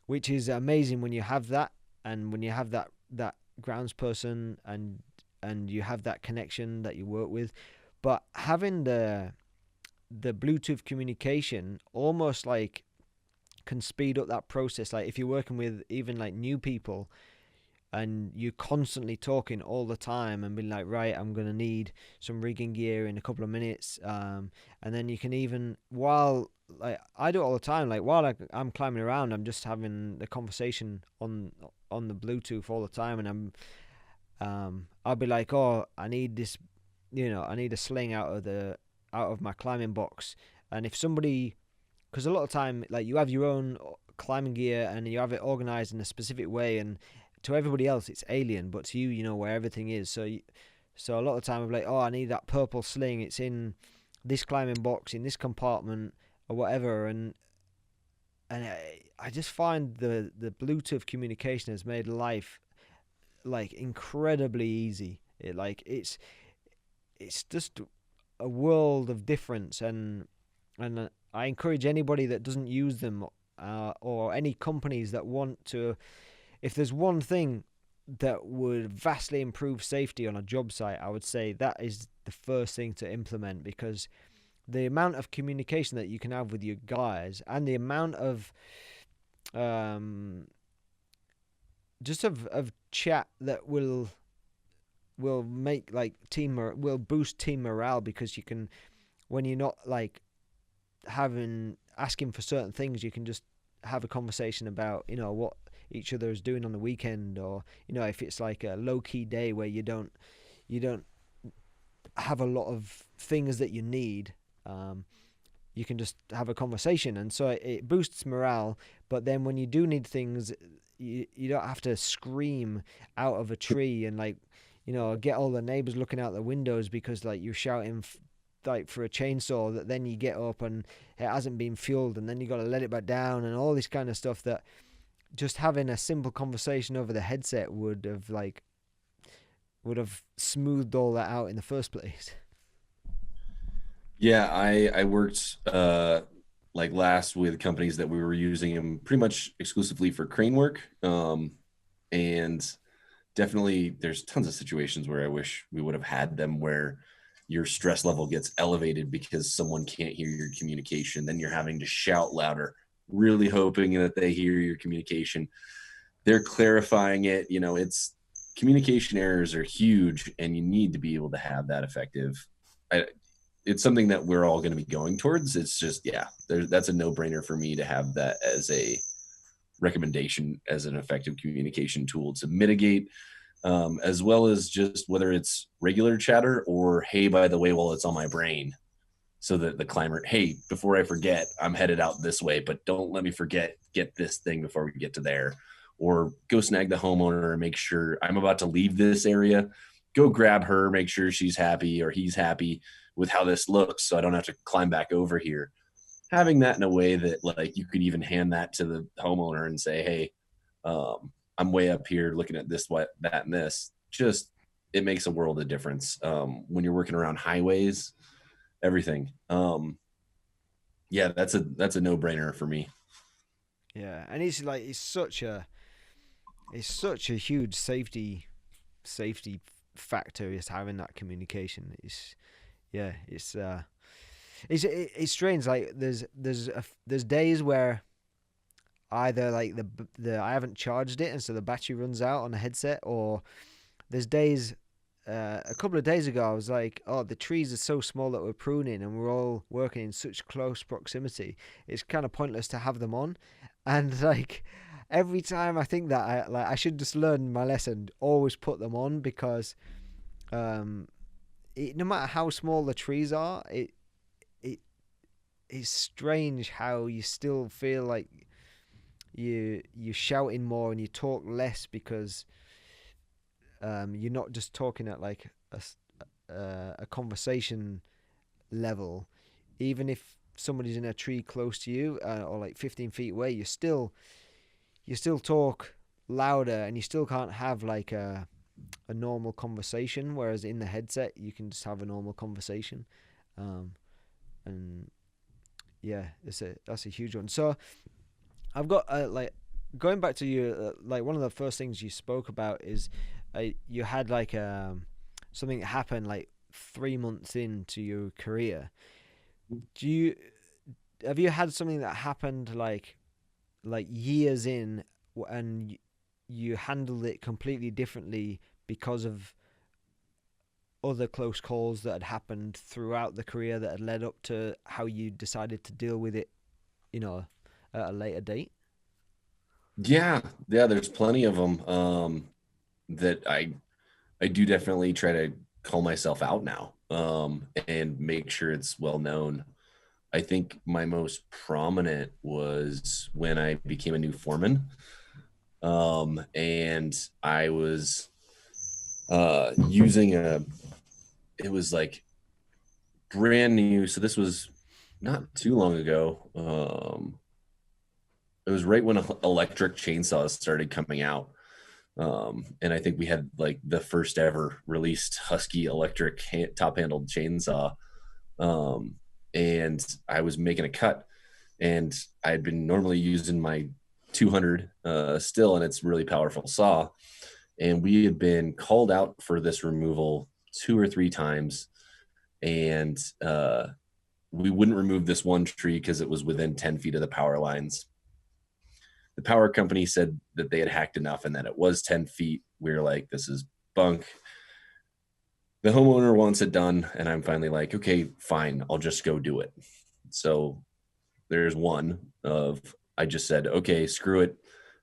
Speaker 1: which is amazing when you have that, and when you have that groundsperson, and you have that connection that you work with. But having the Bluetooth communication almost like can speed up that process. Like if you're working with even like new people, and you're constantly talking all the time and being like, right, I'm going to need some rigging gear in a couple of minutes. And then you can even, while, like, I do it all the time, like while I'm climbing around, I'm just having the conversation on the Bluetooth all the time. And I'll be like, oh, I need this, you know, I need a sling out of my climbing box. And if somebody, because a lot of time, like, you have your own climbing gear and you have it organized in a specific way, and to everybody else it's alien, but to you, you know where everything is. So a lot of time I'm like, oh, I need that purple sling, it's in this climbing box in this compartment or whatever. And I just find the Bluetooth communication has made life like incredibly easy. It's just a world of difference. And I encourage anybody that doesn't use them, or any companies that want to, if there's one thing that would vastly improve safety on a job site, I would say that is the first thing to implement, because the amount of communication that you can have with your guys, and the amount of just of chat that will make like will boost team morale, because you can, when you're not like asking for certain things, you can just have a conversation about, you know, what each other is doing on the weekend, or, you know, if it's like a low-key day where you don't have a lot of things that you need, you can just have a conversation, and so it boosts morale. But then when you do need things, you don't have to scream out of a tree and, like, you know, get all the neighbors looking out the windows because like you're shouting like for a chainsaw that then you get up and it hasn't been fueled, and then you got to let it back down, and all this kind of stuff that just having a simple conversation over the headset would have smoothed all that out in the first place.
Speaker 2: Yeah, I worked like last with companies that we were using them pretty much exclusively for crane work, and definitely there's tons of situations where I wish we would have had them, where your stress level gets elevated because someone can't hear your communication. Then you're having to shout louder, really hoping that they hear your communication. They're clarifying it. You know, it's communication errors are huge, and you need to be able to have that effective. It's something that we're all going to be going towards. It's just, yeah, that's a no-brainer for me to have that as a recommendation, as an effective communication tool to mitigate, as well as just whether it's regular chatter or, hey, by the way, while it's on my brain, so that the climber, hey, before I forget, I'm headed out this way, but don't let me forget, get this thing before we get to there. Or go snag the homeowner and make sure I'm about to leave this area. Go grab her, make sure she's happy or he's happy with how this looks, so I don't have to climb back over here. Having that in a way that, like, you could even hand that to the homeowner and say, hey, I'm way up here looking at this, what, that, and this. Just, it makes a world of difference when you're working around highways, everything. Yeah, that's a no-brainer for me.
Speaker 1: Yeah, and it's such a huge safety factor is having that communication. It's strange. Like there's days where either like the I haven't charged it and so the battery runs out on the headset, or there's days. A couple of days ago, I was like, "Oh, the trees are so small that we're pruning, and we're all working in such close proximity. It's kind of pointless to have them on." And like every time I think that, I should just learn my lesson. Always put them on, because um, no matter how small the trees are, it is strange how you still feel like you're shouting more and you talk less, because you're not just talking at like a conversation level. Even if somebody's in a tree close to you, or like 15 feet away, you still talk louder, and you still can't have like a normal conversation. Whereas in the headset, you can just have a normal conversation, um, and yeah, that's a huge one. So I've got like going back to you, like one of the first things you spoke about is you had like something that happened like 3 months into your career. Do you have you had something that happened like years in, and you handled it completely differently because of other close calls that had happened throughout the career that had led up to how you decided to deal with it, at a later date?
Speaker 2: Yeah, yeah, there's plenty of them that I do definitely try to call myself out now, and make sure it's well known. I think my most prominent was when I became a new foreman. And I was using it was like brand new. So this was not too long ago. It was right when electric chainsaws started coming out. And I think we had like the first ever released Husky electric top handled chainsaw. Um, and I was making a cut, and I had been normally using my 200 still, and it's really powerful saw. And we had been called out for this removal 2 or 3 times, and we wouldn't remove this one tree because it was within 10 feet of the power lines. The power company said that they had hacked enough and that it was 10 feet. We were like, this is bunk. The homeowner wants it done, and I'm finally like, okay, fine, I'll just go do it. So there's one of, I just said, okay, screw it.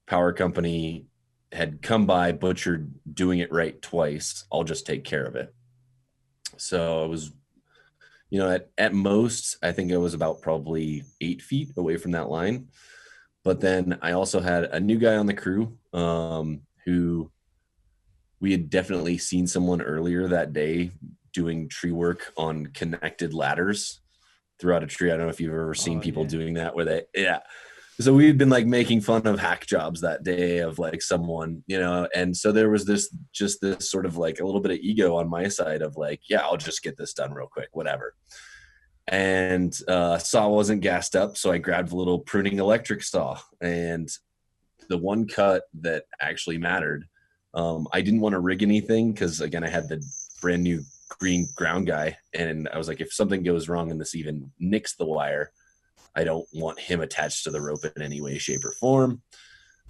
Speaker 2: Power company had come by, butchered doing it right twice. I'll just take care of it. So I was, at most, I think I was about probably 8 feet away from that line. But then I also had a new guy on the crew, who we had definitely seen someone earlier that day doing tree work on connected ladders throughout a tree. I don't know if you've ever seen people doing that where yeah. So we had been like making fun of hack jobs that day of like someone, and so there was this sort of like a little bit of ego on my side of like, yeah, I'll just get this done real quick, whatever. And saw wasn't gassed up, so I grabbed a little pruning electric saw, and the one cut that actually mattered, I didn't want to rig anything because again I had the brand new green ground guy, and I was like, if something goes wrong and this even nicks the wire, I don't want him attached to the rope in any way, shape, or form.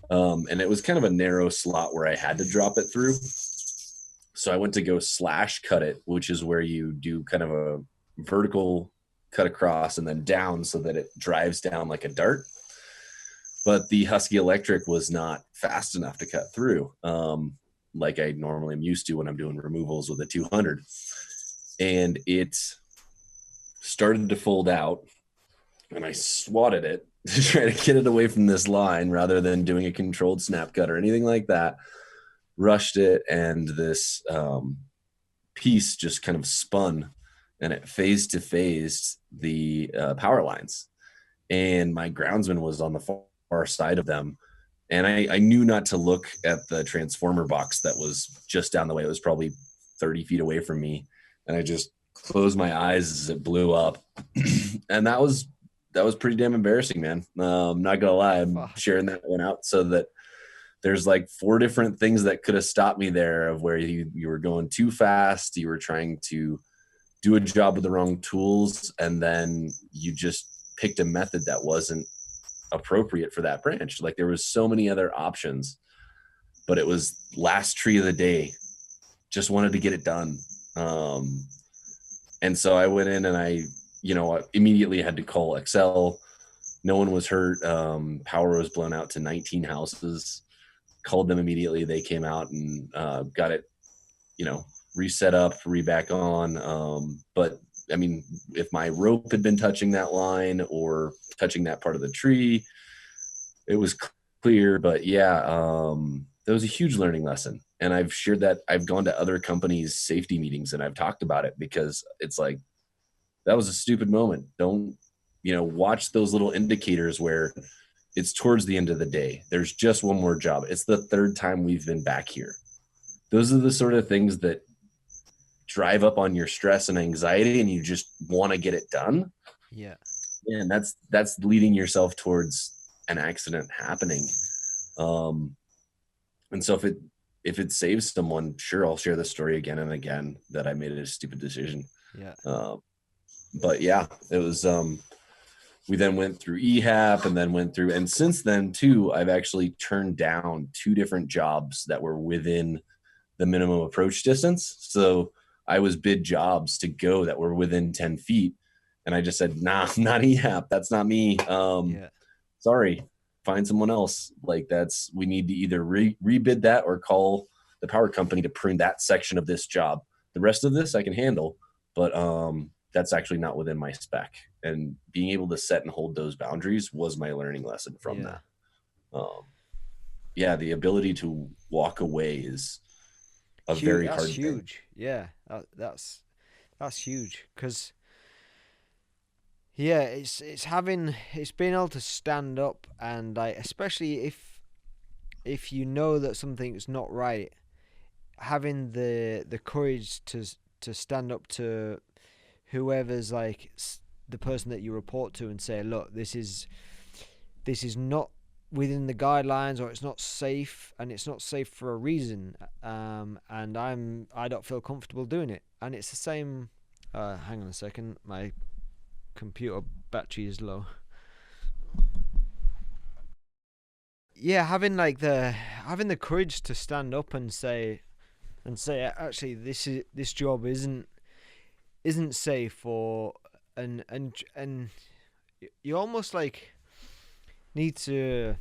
Speaker 2: And it was kind of a narrow slot where I had to drop it through. So I went to go slash cut it, which is where you do kind of a vertical cut across and then down so that it drives down like a dart. But the Husky Electric was not fast enough to cut through, like I normally am used to when I'm doing removals with a 200. And it started to fold out, and I swatted it to try to get it away from this line rather than doing a controlled snap cut or anything like that. Rushed it, and this piece just kind of spun, and it phased to phased the power lines. And my groundsman was on the far side of them. And I knew not to look at the transformer box that was just down the way. It was probably 30 feet away from me. And I just closed my eyes as it blew up. And that was pretty damn embarrassing, man. I'm not gonna lie, I'm sharing that one out so that there's like 4 different things that could have stopped me there, of where you were going too fast, you were trying to do a job with the wrong tools, and then you just picked a method that wasn't appropriate for that branch. Like there was so many other options, but it was last tree of the day. Just wanted to get it done. And so I went in and I immediately had to call Excel. No one was hurt. Power was blown out to 19 houses. Called them immediately. They came out and got it, reset up, back on. But I mean, if my rope had been touching that line or touching that part of the tree, it was clear. But yeah, that was a huge learning lesson. And I've shared that. I've gone to other companies' safety meetings and I've talked about it because it's like, that was a stupid moment. Don't, watch those little indicators where it's towards the end of the day. There's just one more job. It's the third time we've been back here. Those are the sort of things that drive up on your stress and anxiety, and you just want to get it done.
Speaker 1: Yeah.
Speaker 2: And that's leading yourself towards an accident happening. And so if it saves someone, sure, I'll share the story again and again that I made a stupid decision.
Speaker 1: Yeah.
Speaker 2: But yeah, it was, we then went through EHAP and since then too, I've actually turned down 2 different jobs that were within the minimum approach distance. So I was bid jobs to go that were within 10 feet. And I just said, nah, not EHAP. That's not me. Sorry, find someone else. Like we need to either rebid that or call the power company to prune that section of this job. The rest of this I can handle, but that's actually not within my spec. And being able to set and hold those boundaries was my learning lesson from that. The ability to walk away is a very hard thing.
Speaker 1: Huge. Yeah, that's huge because it's being able to stand up and especially if you know that something's not right, having the courage to stand up to whoever's the person that you report to and say, look, this is not within the guidelines, or it's not safe, and it's not safe for a reason, and I don't feel comfortable doing it. And it's the same. Hang on a second, my computer battery is low. Yeah, having the courage to stand up and say actually this job isn't safe, or and you almost need to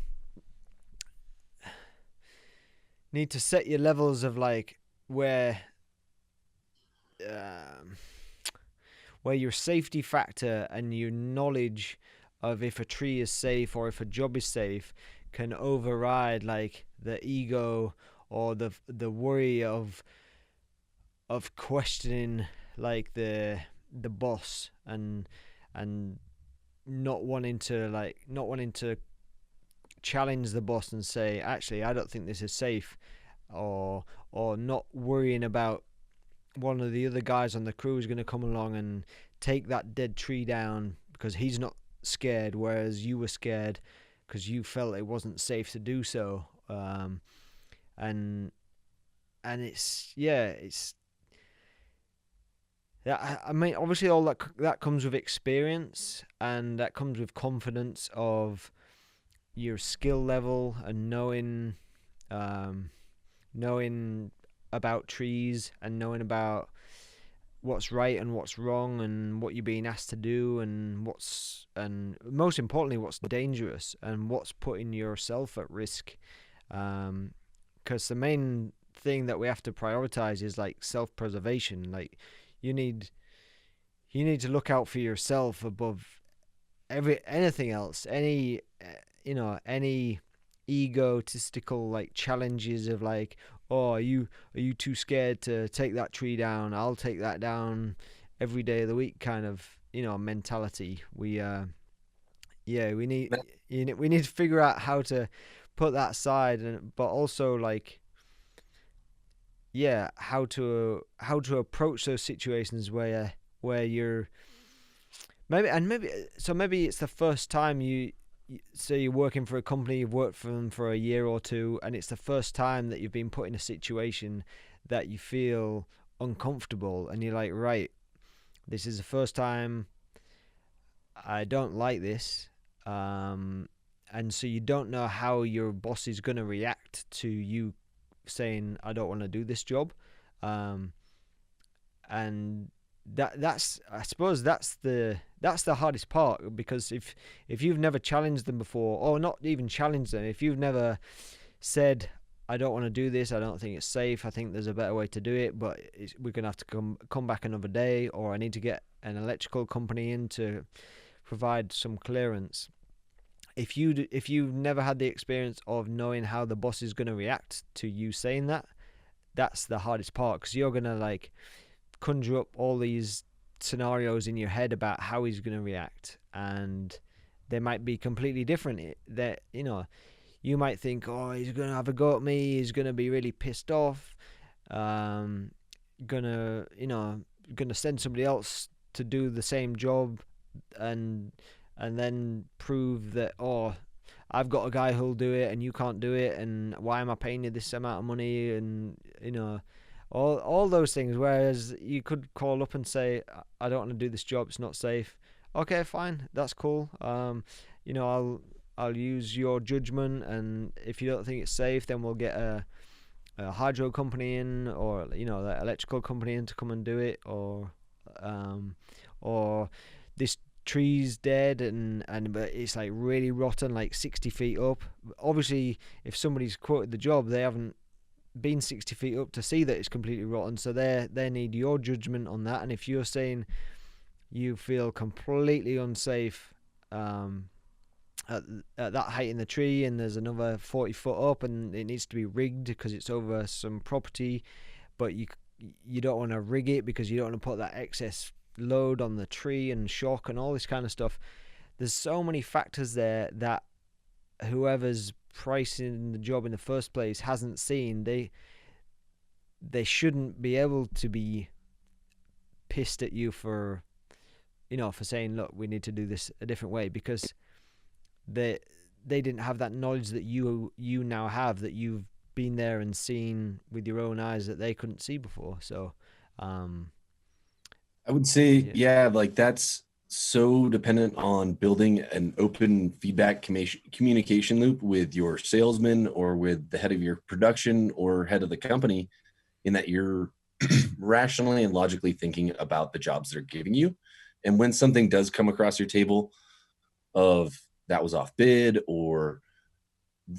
Speaker 1: set your levels of where your safety factor and your knowledge of if a tree is safe or if a job is safe can override the ego or the worry of questioning the boss and not wanting to challenge the boss and say, actually, I don't think this is safe, or not worrying about one of the other guys on the crew is going to come along and take that dead tree down because he's not scared, whereas you were scared because you felt it wasn't safe to do so. And it's I mean, obviously all that comes with experience, and that comes with confidence of your skill level and knowing about trees and knowing about what's right and what's wrong and what you're being asked to do and most importantly what's dangerous and what's putting yourself at risk, because the main thing that we have to prioritize is self-preservation. You need to look out for yourself above anything else. Any egotistical challenges of oh, are you too scared to take that tree down? I'll take that down every day of the week kind of mentality. We need to figure out how to put that aside, but also how to approach those situations where you're maybe it's the first time you say you're working for a company, you've worked for them for a year or two, and it's the first time that you've been put in a situation that you feel uncomfortable, and you're like, right, this is the first time, I don't like this, and and so you don't know how your boss is going to react to you saying, I don't want to do this job. And that's I suppose that's the hardest part, because if you've never challenged them before, or not even challenged them, if you've never said, I don't want to do this, I don't think it's safe, I think there's a better way to do it, but we're going to have to come back another day, or I need to get an electrical company in to provide some clearance. If you've never had the experience of knowing how the boss is going to react to you saying that, that's the hardest part, because you're going to like conjure up all these scenarios in your head about how he's going to react, and they might be completely different. That, you know, you might think, oh, he's going to have a go at me, he's going to be really pissed off, gonna send somebody else to do the same job, and then prove that, oh, I've got a guy who'll do it and you can't do it, and why am I paying you this amount of money, and all those things. Whereas you could call up and say, I don't want to do this job, it's not safe. Okay, fine, that's cool. I'll use your judgment, and if you don't think it's safe, then we'll get a hydro company in, or the electrical company in to come and do it, or this tree's dead and but it's like really rotten, like 60 feet up. Obviously, if somebody's quoted the job, they haven't been 60 feet up to see that it's completely rotten, so they need your judgment on that. And if you're saying you feel completely unsafe at that height in the tree, and there's another 40 foot up, and it needs to be rigged because it's over some property, but you don't want to rig it because you don't want to put that excess load on the tree and shock and all this kind of stuff. There's so many factors there that whoever's pricing the job in the first place hasn't seen. They shouldn't be able to be pissed at you for saying, look, we need to do this a different way, because they didn't have that knowledge that you now have, that you've been there and seen with your own eyes that they couldn't see before. So
Speaker 2: I would say, like that's so dependent on building an open feedback communication loop with your salesman, or with the head of your production, or head of the company, in that you're rationally and logically thinking about the jobs they're giving you. And when something does come across your table of that was off bid, or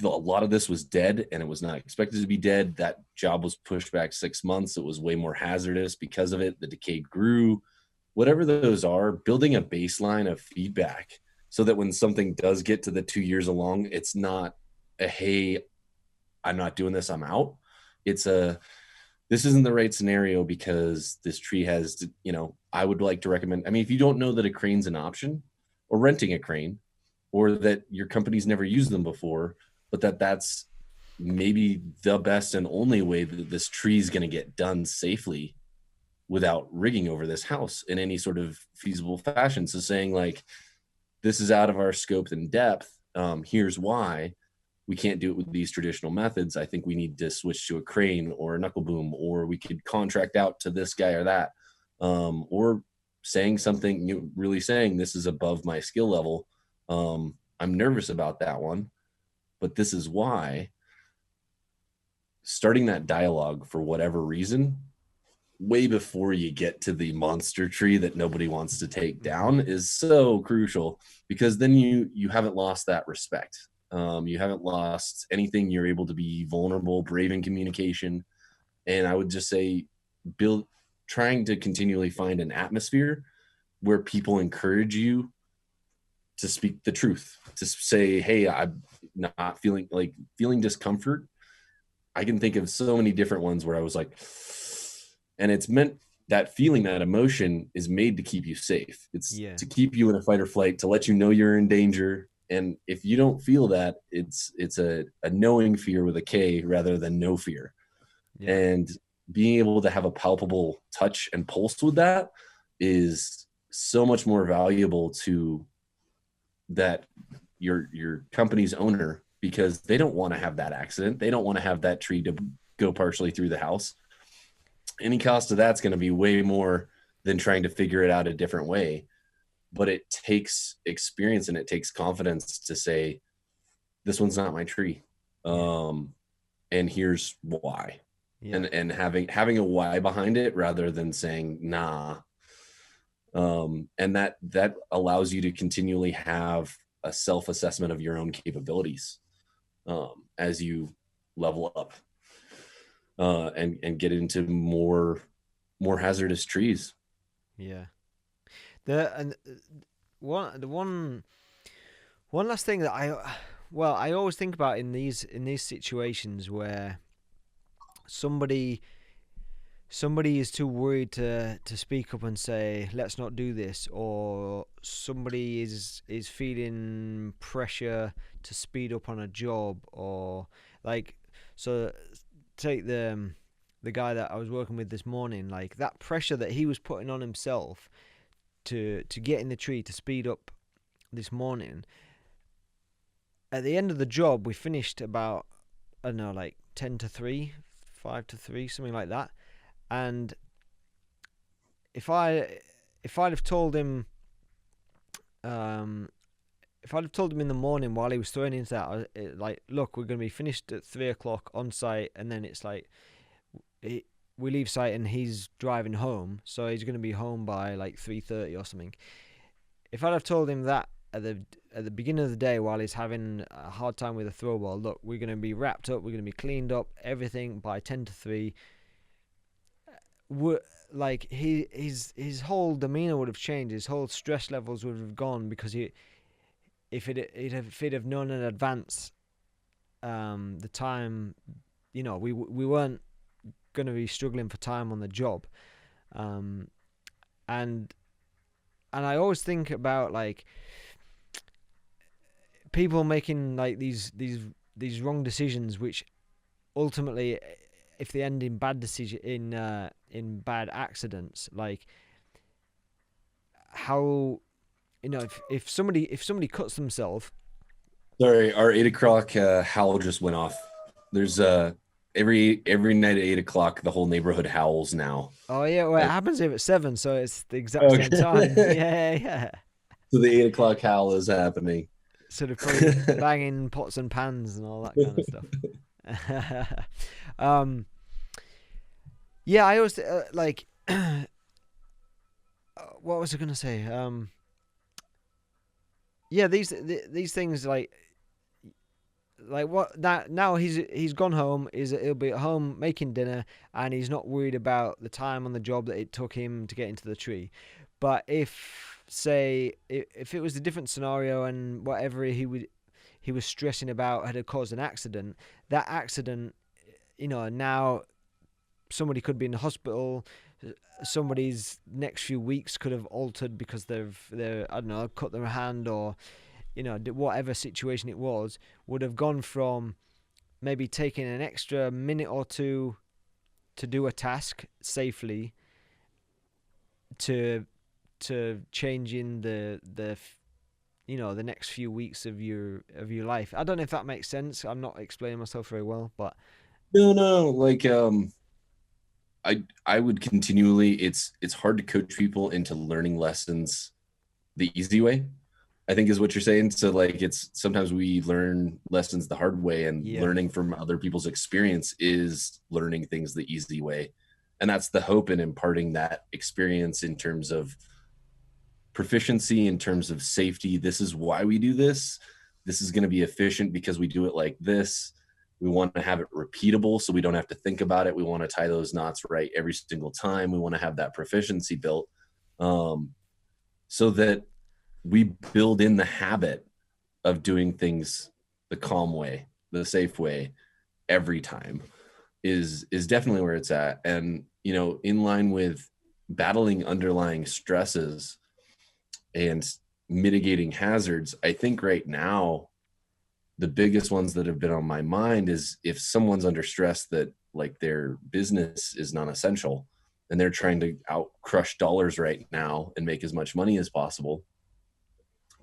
Speaker 2: a lot of this was dead and it was not expected to be dead, that job was pushed back 6 months, it was way more hazardous because of it, the decay grew, whatever those are, building a baseline of feedback so that when something does get to the 2 years along, it's not a, hey, I'm not doing this, I'm out. It's a, this isn't the right scenario because this tree has, I would like to recommend, if you don't know that a crane's an option, or renting a crane, or that your company's never used them before, but that's maybe the best and only way that this tree is going to get done safely without rigging over this house in any sort of feasible fashion. So saying like, this is out of our scope and depth. Here's why we can't do it with these traditional methods. I think we need to switch to a crane or a knuckle boom, or we could contract out to this guy or that. Or saying something, really saying this is above my skill level. I'm nervous about that one, but this is why. Starting that dialogue for whatever reason, way before you get to the monster tree that nobody wants to take down, is so crucial, because then you haven't lost that respect. You haven't lost anything. You're able to be vulnerable, brave in communication. And I would just say trying to continually find an atmosphere where people encourage you to speak the truth, to say, hey, I'm not feeling discomfort. I can think of so many different ones where I was like, and it's meant, that feeling, that emotion is made to keep you safe. It's to keep you in a fight or flight, to let you know you're in danger. And if you don't feel that, it's a knowing fear with a K rather than no fear. Yeah. And being able to have a palpable touch and pulse with that is so much more valuable to that your company's owner, because they don't want to have that accident. They don't want to have that tree to go partially through the house. Any cost of that's going to be way more than trying to figure it out a different way. But it takes experience and it takes confidence to say, this one's not my tree.
Speaker 1: Yeah.
Speaker 2: And here's why.
Speaker 1: Yeah.
Speaker 2: And having a why behind it rather than saying nah. And that allows you to continually have a self-assessment of your own capabilities as you level up and get into more hazardous trees.
Speaker 1: Yeah. The and one the one last thing that I always think about in these situations where somebody somebody is too worried to speak up and say let's not do this, or somebody is feeling pressure to speed up on a job, or like, so take the guy that I was working with this morning, like that pressure that he was putting on himself to get in the tree to speed up this morning. At the end of the job, we finished about, I don't know, like 10 to 3, 5 to 3, something like that. And if I'd have told him, um if I'd have told him in the morning while he was throwing into that, like, look, we're going to be finished at 3 o'clock on site, and then it's like we leave site and he's driving home, so he's going to be home by like 3:30 or something. If I'd have told him that at the beginning of the day while he's having a hard time with a throw ball, look, we're going to be wrapped up, we're going to be cleaned up, everything by 10 to 3, like his whole demeanor would have changed, his whole stress levels would have gone, because if he'd have known in advance, the time, we weren't going to be struggling for time on the job, um, and I always think about like people making like these wrong decisions, which ultimately, if they end in bad decision in bad accidents, like how, if somebody cuts themselves.
Speaker 2: Sorry, our 8 o'clock howl just went off. There's every night at 8 o'clock, the whole neighborhood howls now.
Speaker 1: Oh yeah, well, it happens here at 7, so it's the exact same time.
Speaker 2: Okay.
Speaker 1: Yeah, yeah.
Speaker 2: So the 8 o'clock howl is happening.
Speaker 1: Sort of probably banging pots and pans and all that kind of stuff. um, yeah, I always like. What was I gonna say? Yeah, these things, like what that now he's gone home, he'll be at home making dinner, and he's not worried about the time on the job that it took him to get into the tree. But if, say, if it was a different scenario and whatever he was stressing about had caused an accident, that accident, now somebody could be in the hospital, somebody's next few weeks could have altered because they're I don't know, cut their hand, or whatever situation it was, would have gone from maybe taking an extra minute or two to do a task safely to changing the next few weeks of your life. I don't know if that makes sense. I'm not explaining myself very well, but
Speaker 2: No, like I would continually. It's hard to coach people into learning lessons the easy way, I think is what you're saying. So like it's sometimes we learn lessons the hard way, and
Speaker 1: yeah,
Speaker 2: learning from other people's experience is learning things the easy way. And that's the hope in imparting that experience in terms of proficiency, in terms of safety. This is why we do this. This is going to be efficient because we do it like this. We want to have it repeatable so we don't have to think about it. We want to tie those knots right every single time. We want to have that proficiency built, so that we build in the habit of doing things the calm way, the safe way every time is definitely where it's at. And in line with battling underlying stresses and mitigating hazards, I think right now the biggest ones that have been on my mind is if someone's under stress that like their business is non-essential and they're trying to out crush dollars right now and make as much money as possible,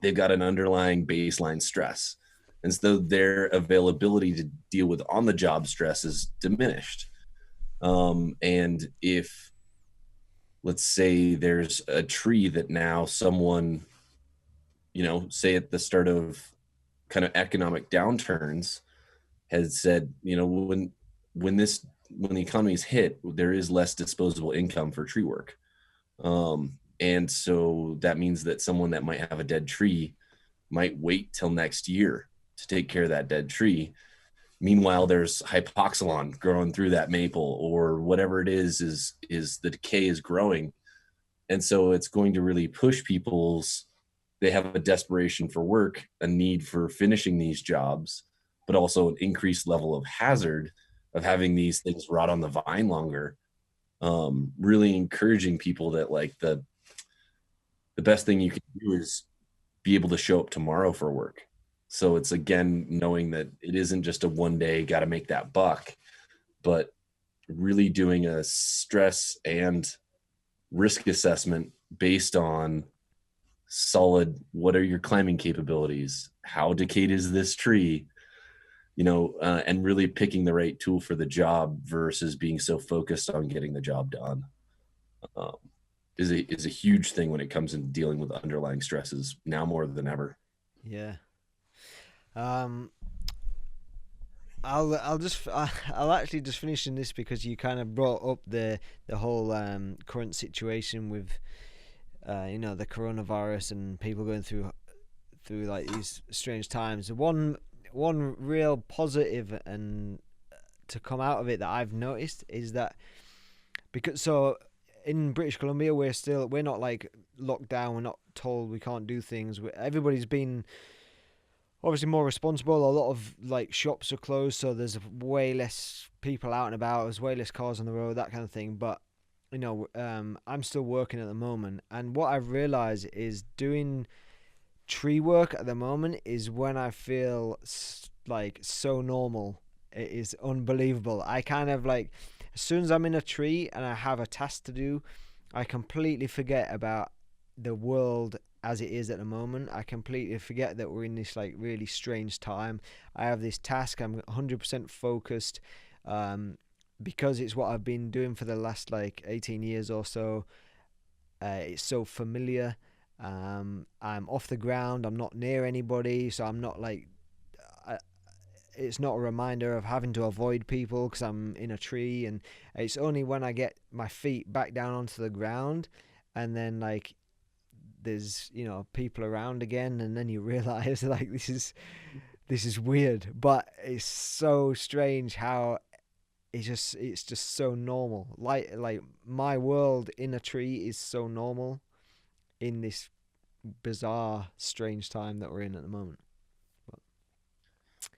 Speaker 2: they've got an underlying baseline stress. And so their availability to deal with on the job stress is diminished. And if, let's say, there's a tree that now someone, say at the start of kind of economic downturns has said, when the economy is hit, there is less disposable income for tree work. And so that means that someone that might have a dead tree might wait till next year to take care of that dead tree. Meanwhile, there's hypoxylon growing through that maple, or whatever it is the decay is growing. And so it's going to really push they have a desperation for work, a need for finishing these jobs, but also an increased level of hazard of having these things rot on the vine longer. Really encouraging people that like the best thing you can do is be able to show up tomorrow for work. So it's, again, knowing that it isn't just a one day got to make that buck, but really doing a stress and risk assessment based on solid, what are your climbing capabilities? How decayed is this tree? And really picking the right tool for the job versus being so focused on getting the job done is a huge thing when it comes into dealing with underlying stresses now more than ever.
Speaker 1: Yeah. I'll actually just finish in this because you kind of brought up the whole current situation with the coronavirus and people going through like these strange times. One real positive and to come out of it that I've noticed is that because in British Columbia we're not like locked down, we're not told we can't do things. Everybody's been obviously more responsible. A lot of like shops are closed, so there's way less people out and about. There's way less cars on the road, that kind of thing. But I'm still working at the moment, and what I've realized is doing tree work at the moment is when I feel like so normal. It is unbelievable. I kind of like, as soon as I'm in a tree and I have a task to do, I completely forget about the world as it is at the moment. I completely forget that we're in this like really strange time. I have this task. I'm 100% focused because it's what I've been doing for the last like 18 years or so. It's so familiar. I'm off the ground. I'm not near anybody, so I'm not like. It's not a reminder of having to avoid people because I'm in a tree, and it's only when I get my feet back down onto the ground, and then like there's people around again, and then you realize like this is weird, but it's so strange how it's just so normal. Like my world in a tree is so normal in this bizarre, strange time that we're in at the moment.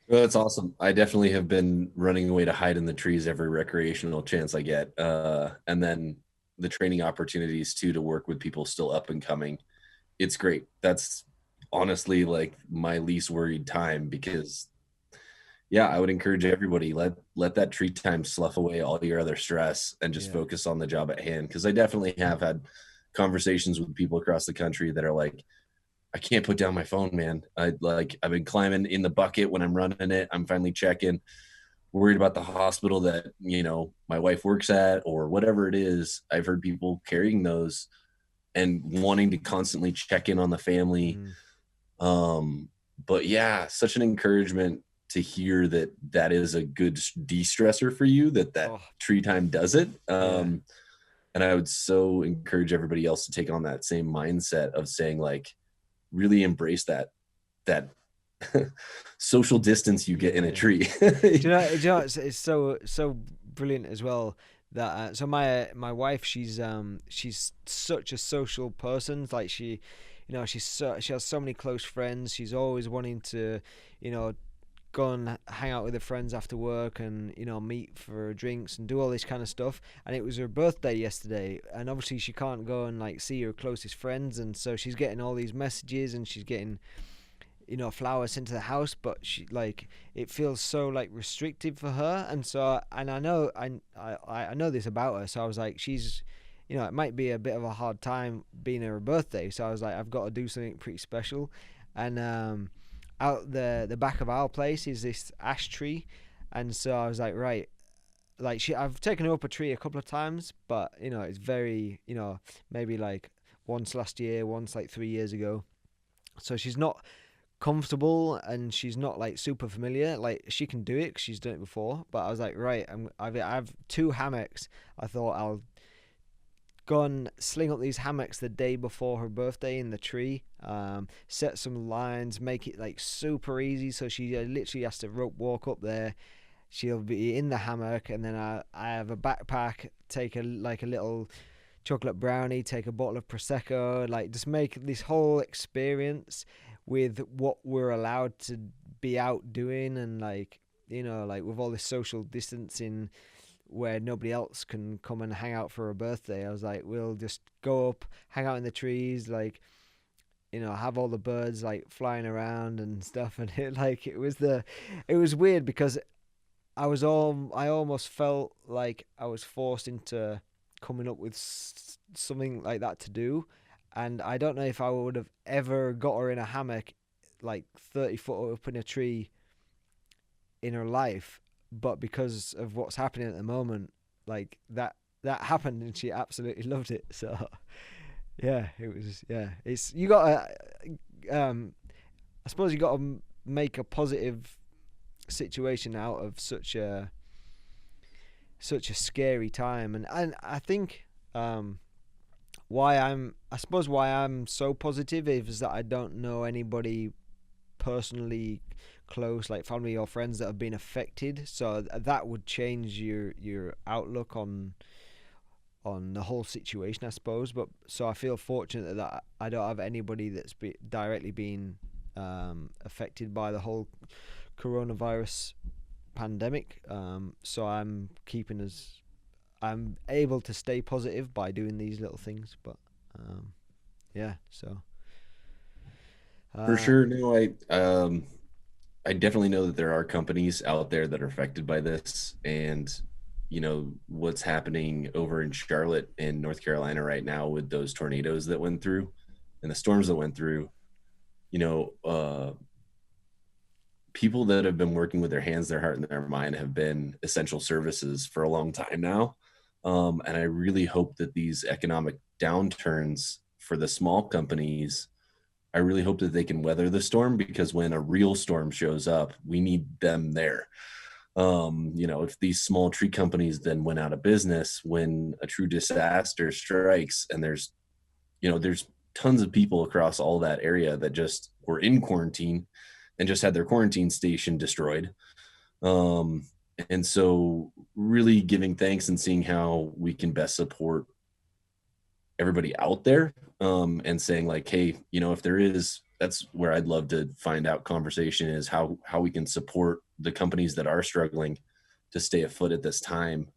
Speaker 2: Well, that's awesome. I definitely have been running away to hide in the trees every recreational chance I get. And then the training opportunities too, to work with people still up and coming. It's great. That's honestly like my least worried time because yeah, I would encourage everybody, let that tree time slough away all your other stress and just focus on the job at hand. Cause I definitely have had conversations with people across the country that are like, I can't put down my phone, man. I've been climbing in the bucket when I'm running it. I'm finally checking, worried about the hospital that, my wife works at or whatever it is. I've heard people carrying those and wanting to constantly check in on the family. But yeah, such an encouragement to hear that is a good de-stressor for you, that tree time does it. And I would so encourage everybody else to take on that same mindset of saying like, really embrace that social distance you get in a tree.
Speaker 1: do you know it's so brilliant as well that so my wife, she's such a social person. Like she has so many close friends. She's always wanting to go and hang out with her friends after work and meet for drinks and do all this kind of stuff. And it was her birthday yesterday, and obviously she can't go and like see her closest friends, and so she's getting all these messages and she's getting flowers sent to the house, but she like it feels so like restrictive for her. And so I know this about her, so I was like, she's it might be a bit of a hard time being her birthday, so I was like, I've got to do something pretty special. And out the back of our place is this ash tree, and so I was like, right, like I've taken her up a tree a couple of times, but it's very maybe like once last year, once like 3 years ago, so she's not comfortable and she's not like super familiar. Like she can do it 'cause she's done it before. But I was like, right, I've 2 hammocks. I thought I'll go and sling up these hammocks the day before her birthday in the tree. Set some lines, make it like super easy. So she literally has to rope walk up there. She'll be in the hammock, and then I have a backpack. Take a little chocolate brownie. Take a bottle of prosecco. Like just make this whole experience with what we're allowed to be out doing, and like like with all this social distancing where nobody else can come and hang out for a birthday. I was like, we'll just go up, hang out in the trees, like have all the birds like flying around and stuff. And it was weird because I almost felt like I was forced into coming up with something like that to do, and I don't know if I would have ever got her in a hammock like 30 foot up in a tree in her life, but because of what's happening at the moment, like that happened, and she absolutely loved it. So yeah, it was it's you got to I suppose you got to make a positive situation out of such a scary time. And I think why I'm so positive is that I don't know anybody personally close, like family or friends, that have been affected, so that would change your outlook on the whole situation, I suppose. But so I feel fortunate that I don't have anybody that's directly been affected by the whole coronavirus pandemic. So I'm able to stay positive by doing these little things. But yeah, so
Speaker 2: For sure. No, I definitely know that there are companies out there that are affected by this, and what's happening over in Charlotte in North Carolina right now with those tornadoes that went through and the storms that went through. People that have been working with their hands, their heart, and their mind have been essential services for a long time now. And I really hope that these economic downturns for the small companies, I really hope that they can weather the storm, because when a real storm shows up, we need them there. If these small tree companies then went out of business when a true disaster strikes, and there's tons of people across all that area that just were in quarantine and just had their quarantine station destroyed. And so really giving thanks and seeing how we can best support everybody out there, and saying like, hey, if there is, that's where I'd love to find out conversation is how we can support the companies that are struggling to stay afloat at this time.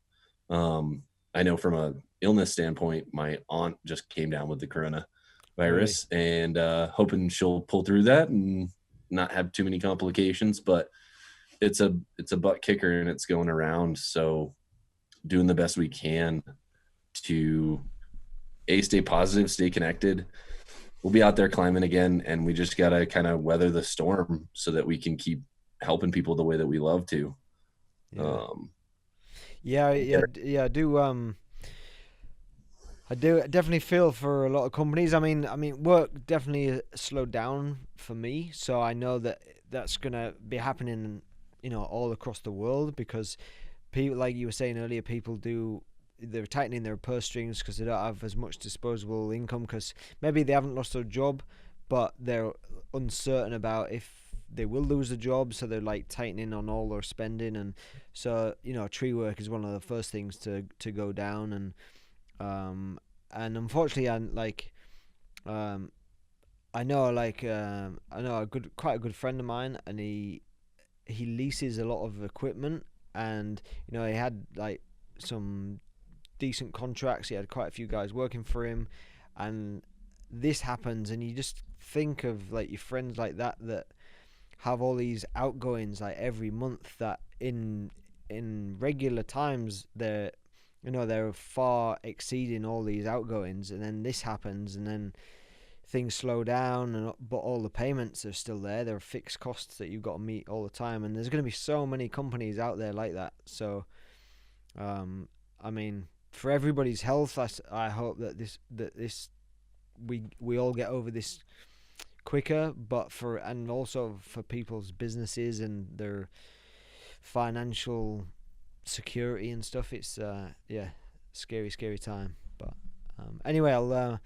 Speaker 2: I know from a illness standpoint, my aunt just came down with the coronavirus, and hoping she'll pull through that and not have too many complications, but it's a butt kicker and it's going around. So doing the best we can to stay positive, stay connected. We'll be out there climbing again, and we just got to kind of weather the storm so that we can keep helping people the way that we love to.
Speaker 1: I do definitely feel for a lot of companies. I mean, work definitely slowed down for me, so I know that that's gonna be happening, all across the world, because people, like you were saying earlier, they're tightening their purse strings because they don't have as much disposable income, because maybe they haven't lost their job, but they're uncertain about if they will lose the job, so they're like tightening on all their spending. And so TrueWerk is one of the first things to go down. And unfortunately, I know quite a good friend of mine, and he leases a lot of equipment, and he had like some decent contracts. He had quite a few guys working for him, and this happens, and you just think of like your friends like that have all these outgoings like every month, that in regular times they're far exceeding all these outgoings, and then this happens, and then things slow down, but all the payments are still there. There are fixed costs that you've got to meet all the time, and there's going to be so many companies out there like that. So for everybody's health, I hope that we all get over this quicker, but and also for people's businesses and their financial security and stuff. It's scary time. But anyway, I'll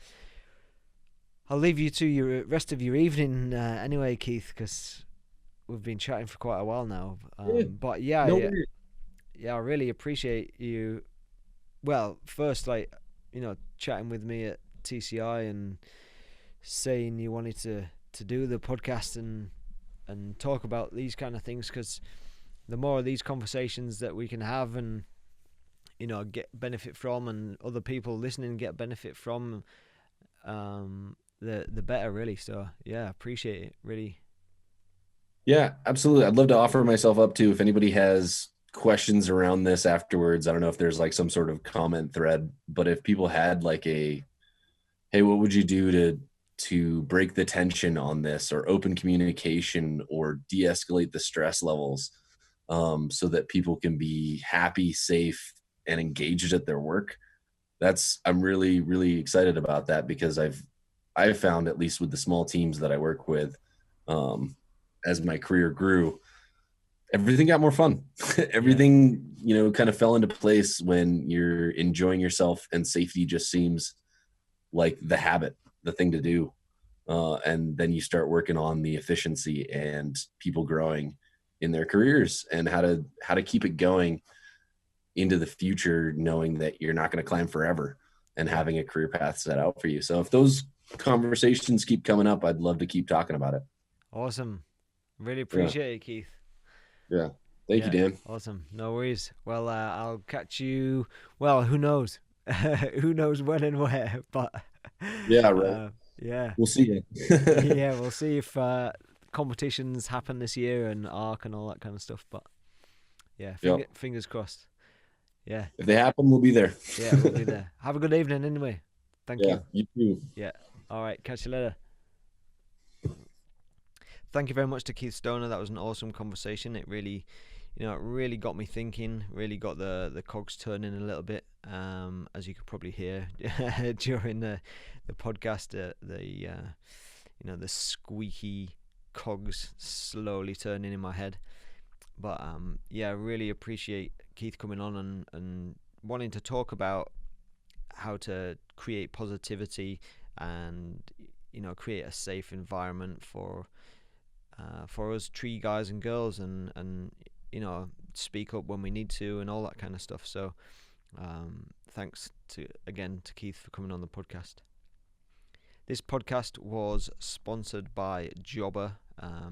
Speaker 1: leave you to your rest of your evening anyway, Keith, because we've been chatting for quite a while now. But
Speaker 2: No
Speaker 1: yeah,
Speaker 2: worries.
Speaker 1: I really appreciate you. Well, first, like, chatting with me at TCI and saying you wanted to do the podcast and talk about these kind of things, because the more of these conversations that we can have and get benefit from, and other people listening get benefit from, the better, really. So yeah, appreciate it, really.
Speaker 2: Yeah, absolutely. I'd love to offer myself up too. If anybody has questions around this afterwards, I don't know if there's like some sort of comment thread, but if people had like hey, what would you do to break the tension on this, or open communication, or de-escalate the stress levels, so that people can be happy, safe, and engaged at their work. I'm really, really excited about that, because I've found, at least with the small teams that I work with, as my career grew, everything got more fun. Everything, kind of fell into place when you're enjoying yourself, and safety just seems like the thing to do. And then you start working on the efficiency and people growing in their careers, and how to keep it going into the future, knowing that you're not going to climb forever, and having a career path set out for you. So if those conversations keep coming up, I'd love to keep talking about it.
Speaker 1: Awesome. Really
Speaker 2: Yeah.
Speaker 1: appreciate it, Keith.
Speaker 2: Yeah. Thank you, Dan.
Speaker 1: Awesome. No worries. Well, I'll catch you. Well, who knows? Who knows when and where? But
Speaker 2: yeah, right.
Speaker 1: Yeah.
Speaker 2: We'll see you.
Speaker 1: Yeah, we'll see if competitions happen this year and ARC and all that kind of stuff. But yeah, fingers crossed. Yeah.
Speaker 2: If they happen, we'll be there.
Speaker 1: Yeah, we'll be there. Have a good evening anyway. Thank you.
Speaker 2: You too.
Speaker 1: Yeah. All right. Catch you later. Thank you very much to Keith Stoner. That was an awesome conversation. It really, it really got me thinking. Really got the cogs turning a little bit. As you could probably hear during the podcast, the squeaky cogs slowly turning in my head. But I really appreciate Keith coming on and wanting to talk about how to create positivity and create a safe environment for us tree guys and girls, and speak up when we need to and all that kind of stuff. So thanks to Keith for coming on the podcast. This podcast was sponsored by Jabra.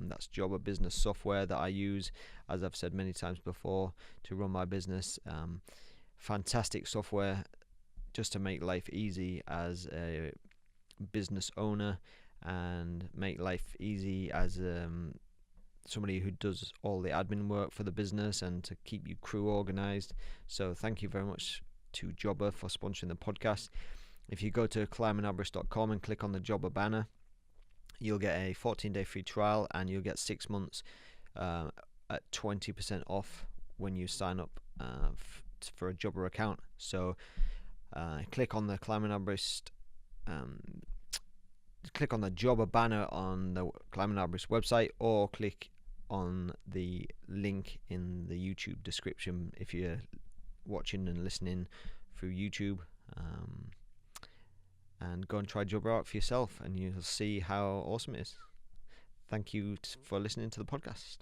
Speaker 1: That's Jabra business software that I use, as I've said many times before, to run my business. Fantastic software just to make life easy as a business owner, and make life easy as somebody who does all the admin work for the business, and to keep your crew organized. So thank you very much to Jabra for sponsoring the podcast. If you go to climbingarborist.com and click on the Jabra banner, you'll get a 14-day free trial, and you'll get 6 months at 20% off when you sign up for a Jabra account. So click on the Climbing Arborist, click on the Jabra banner on the Climbing Arborist website, or click on the link in the YouTube description if you're watching and listening through YouTube. And go and try Jabra out for yourself, and you'll see how awesome it is. Thank you for listening to the podcast.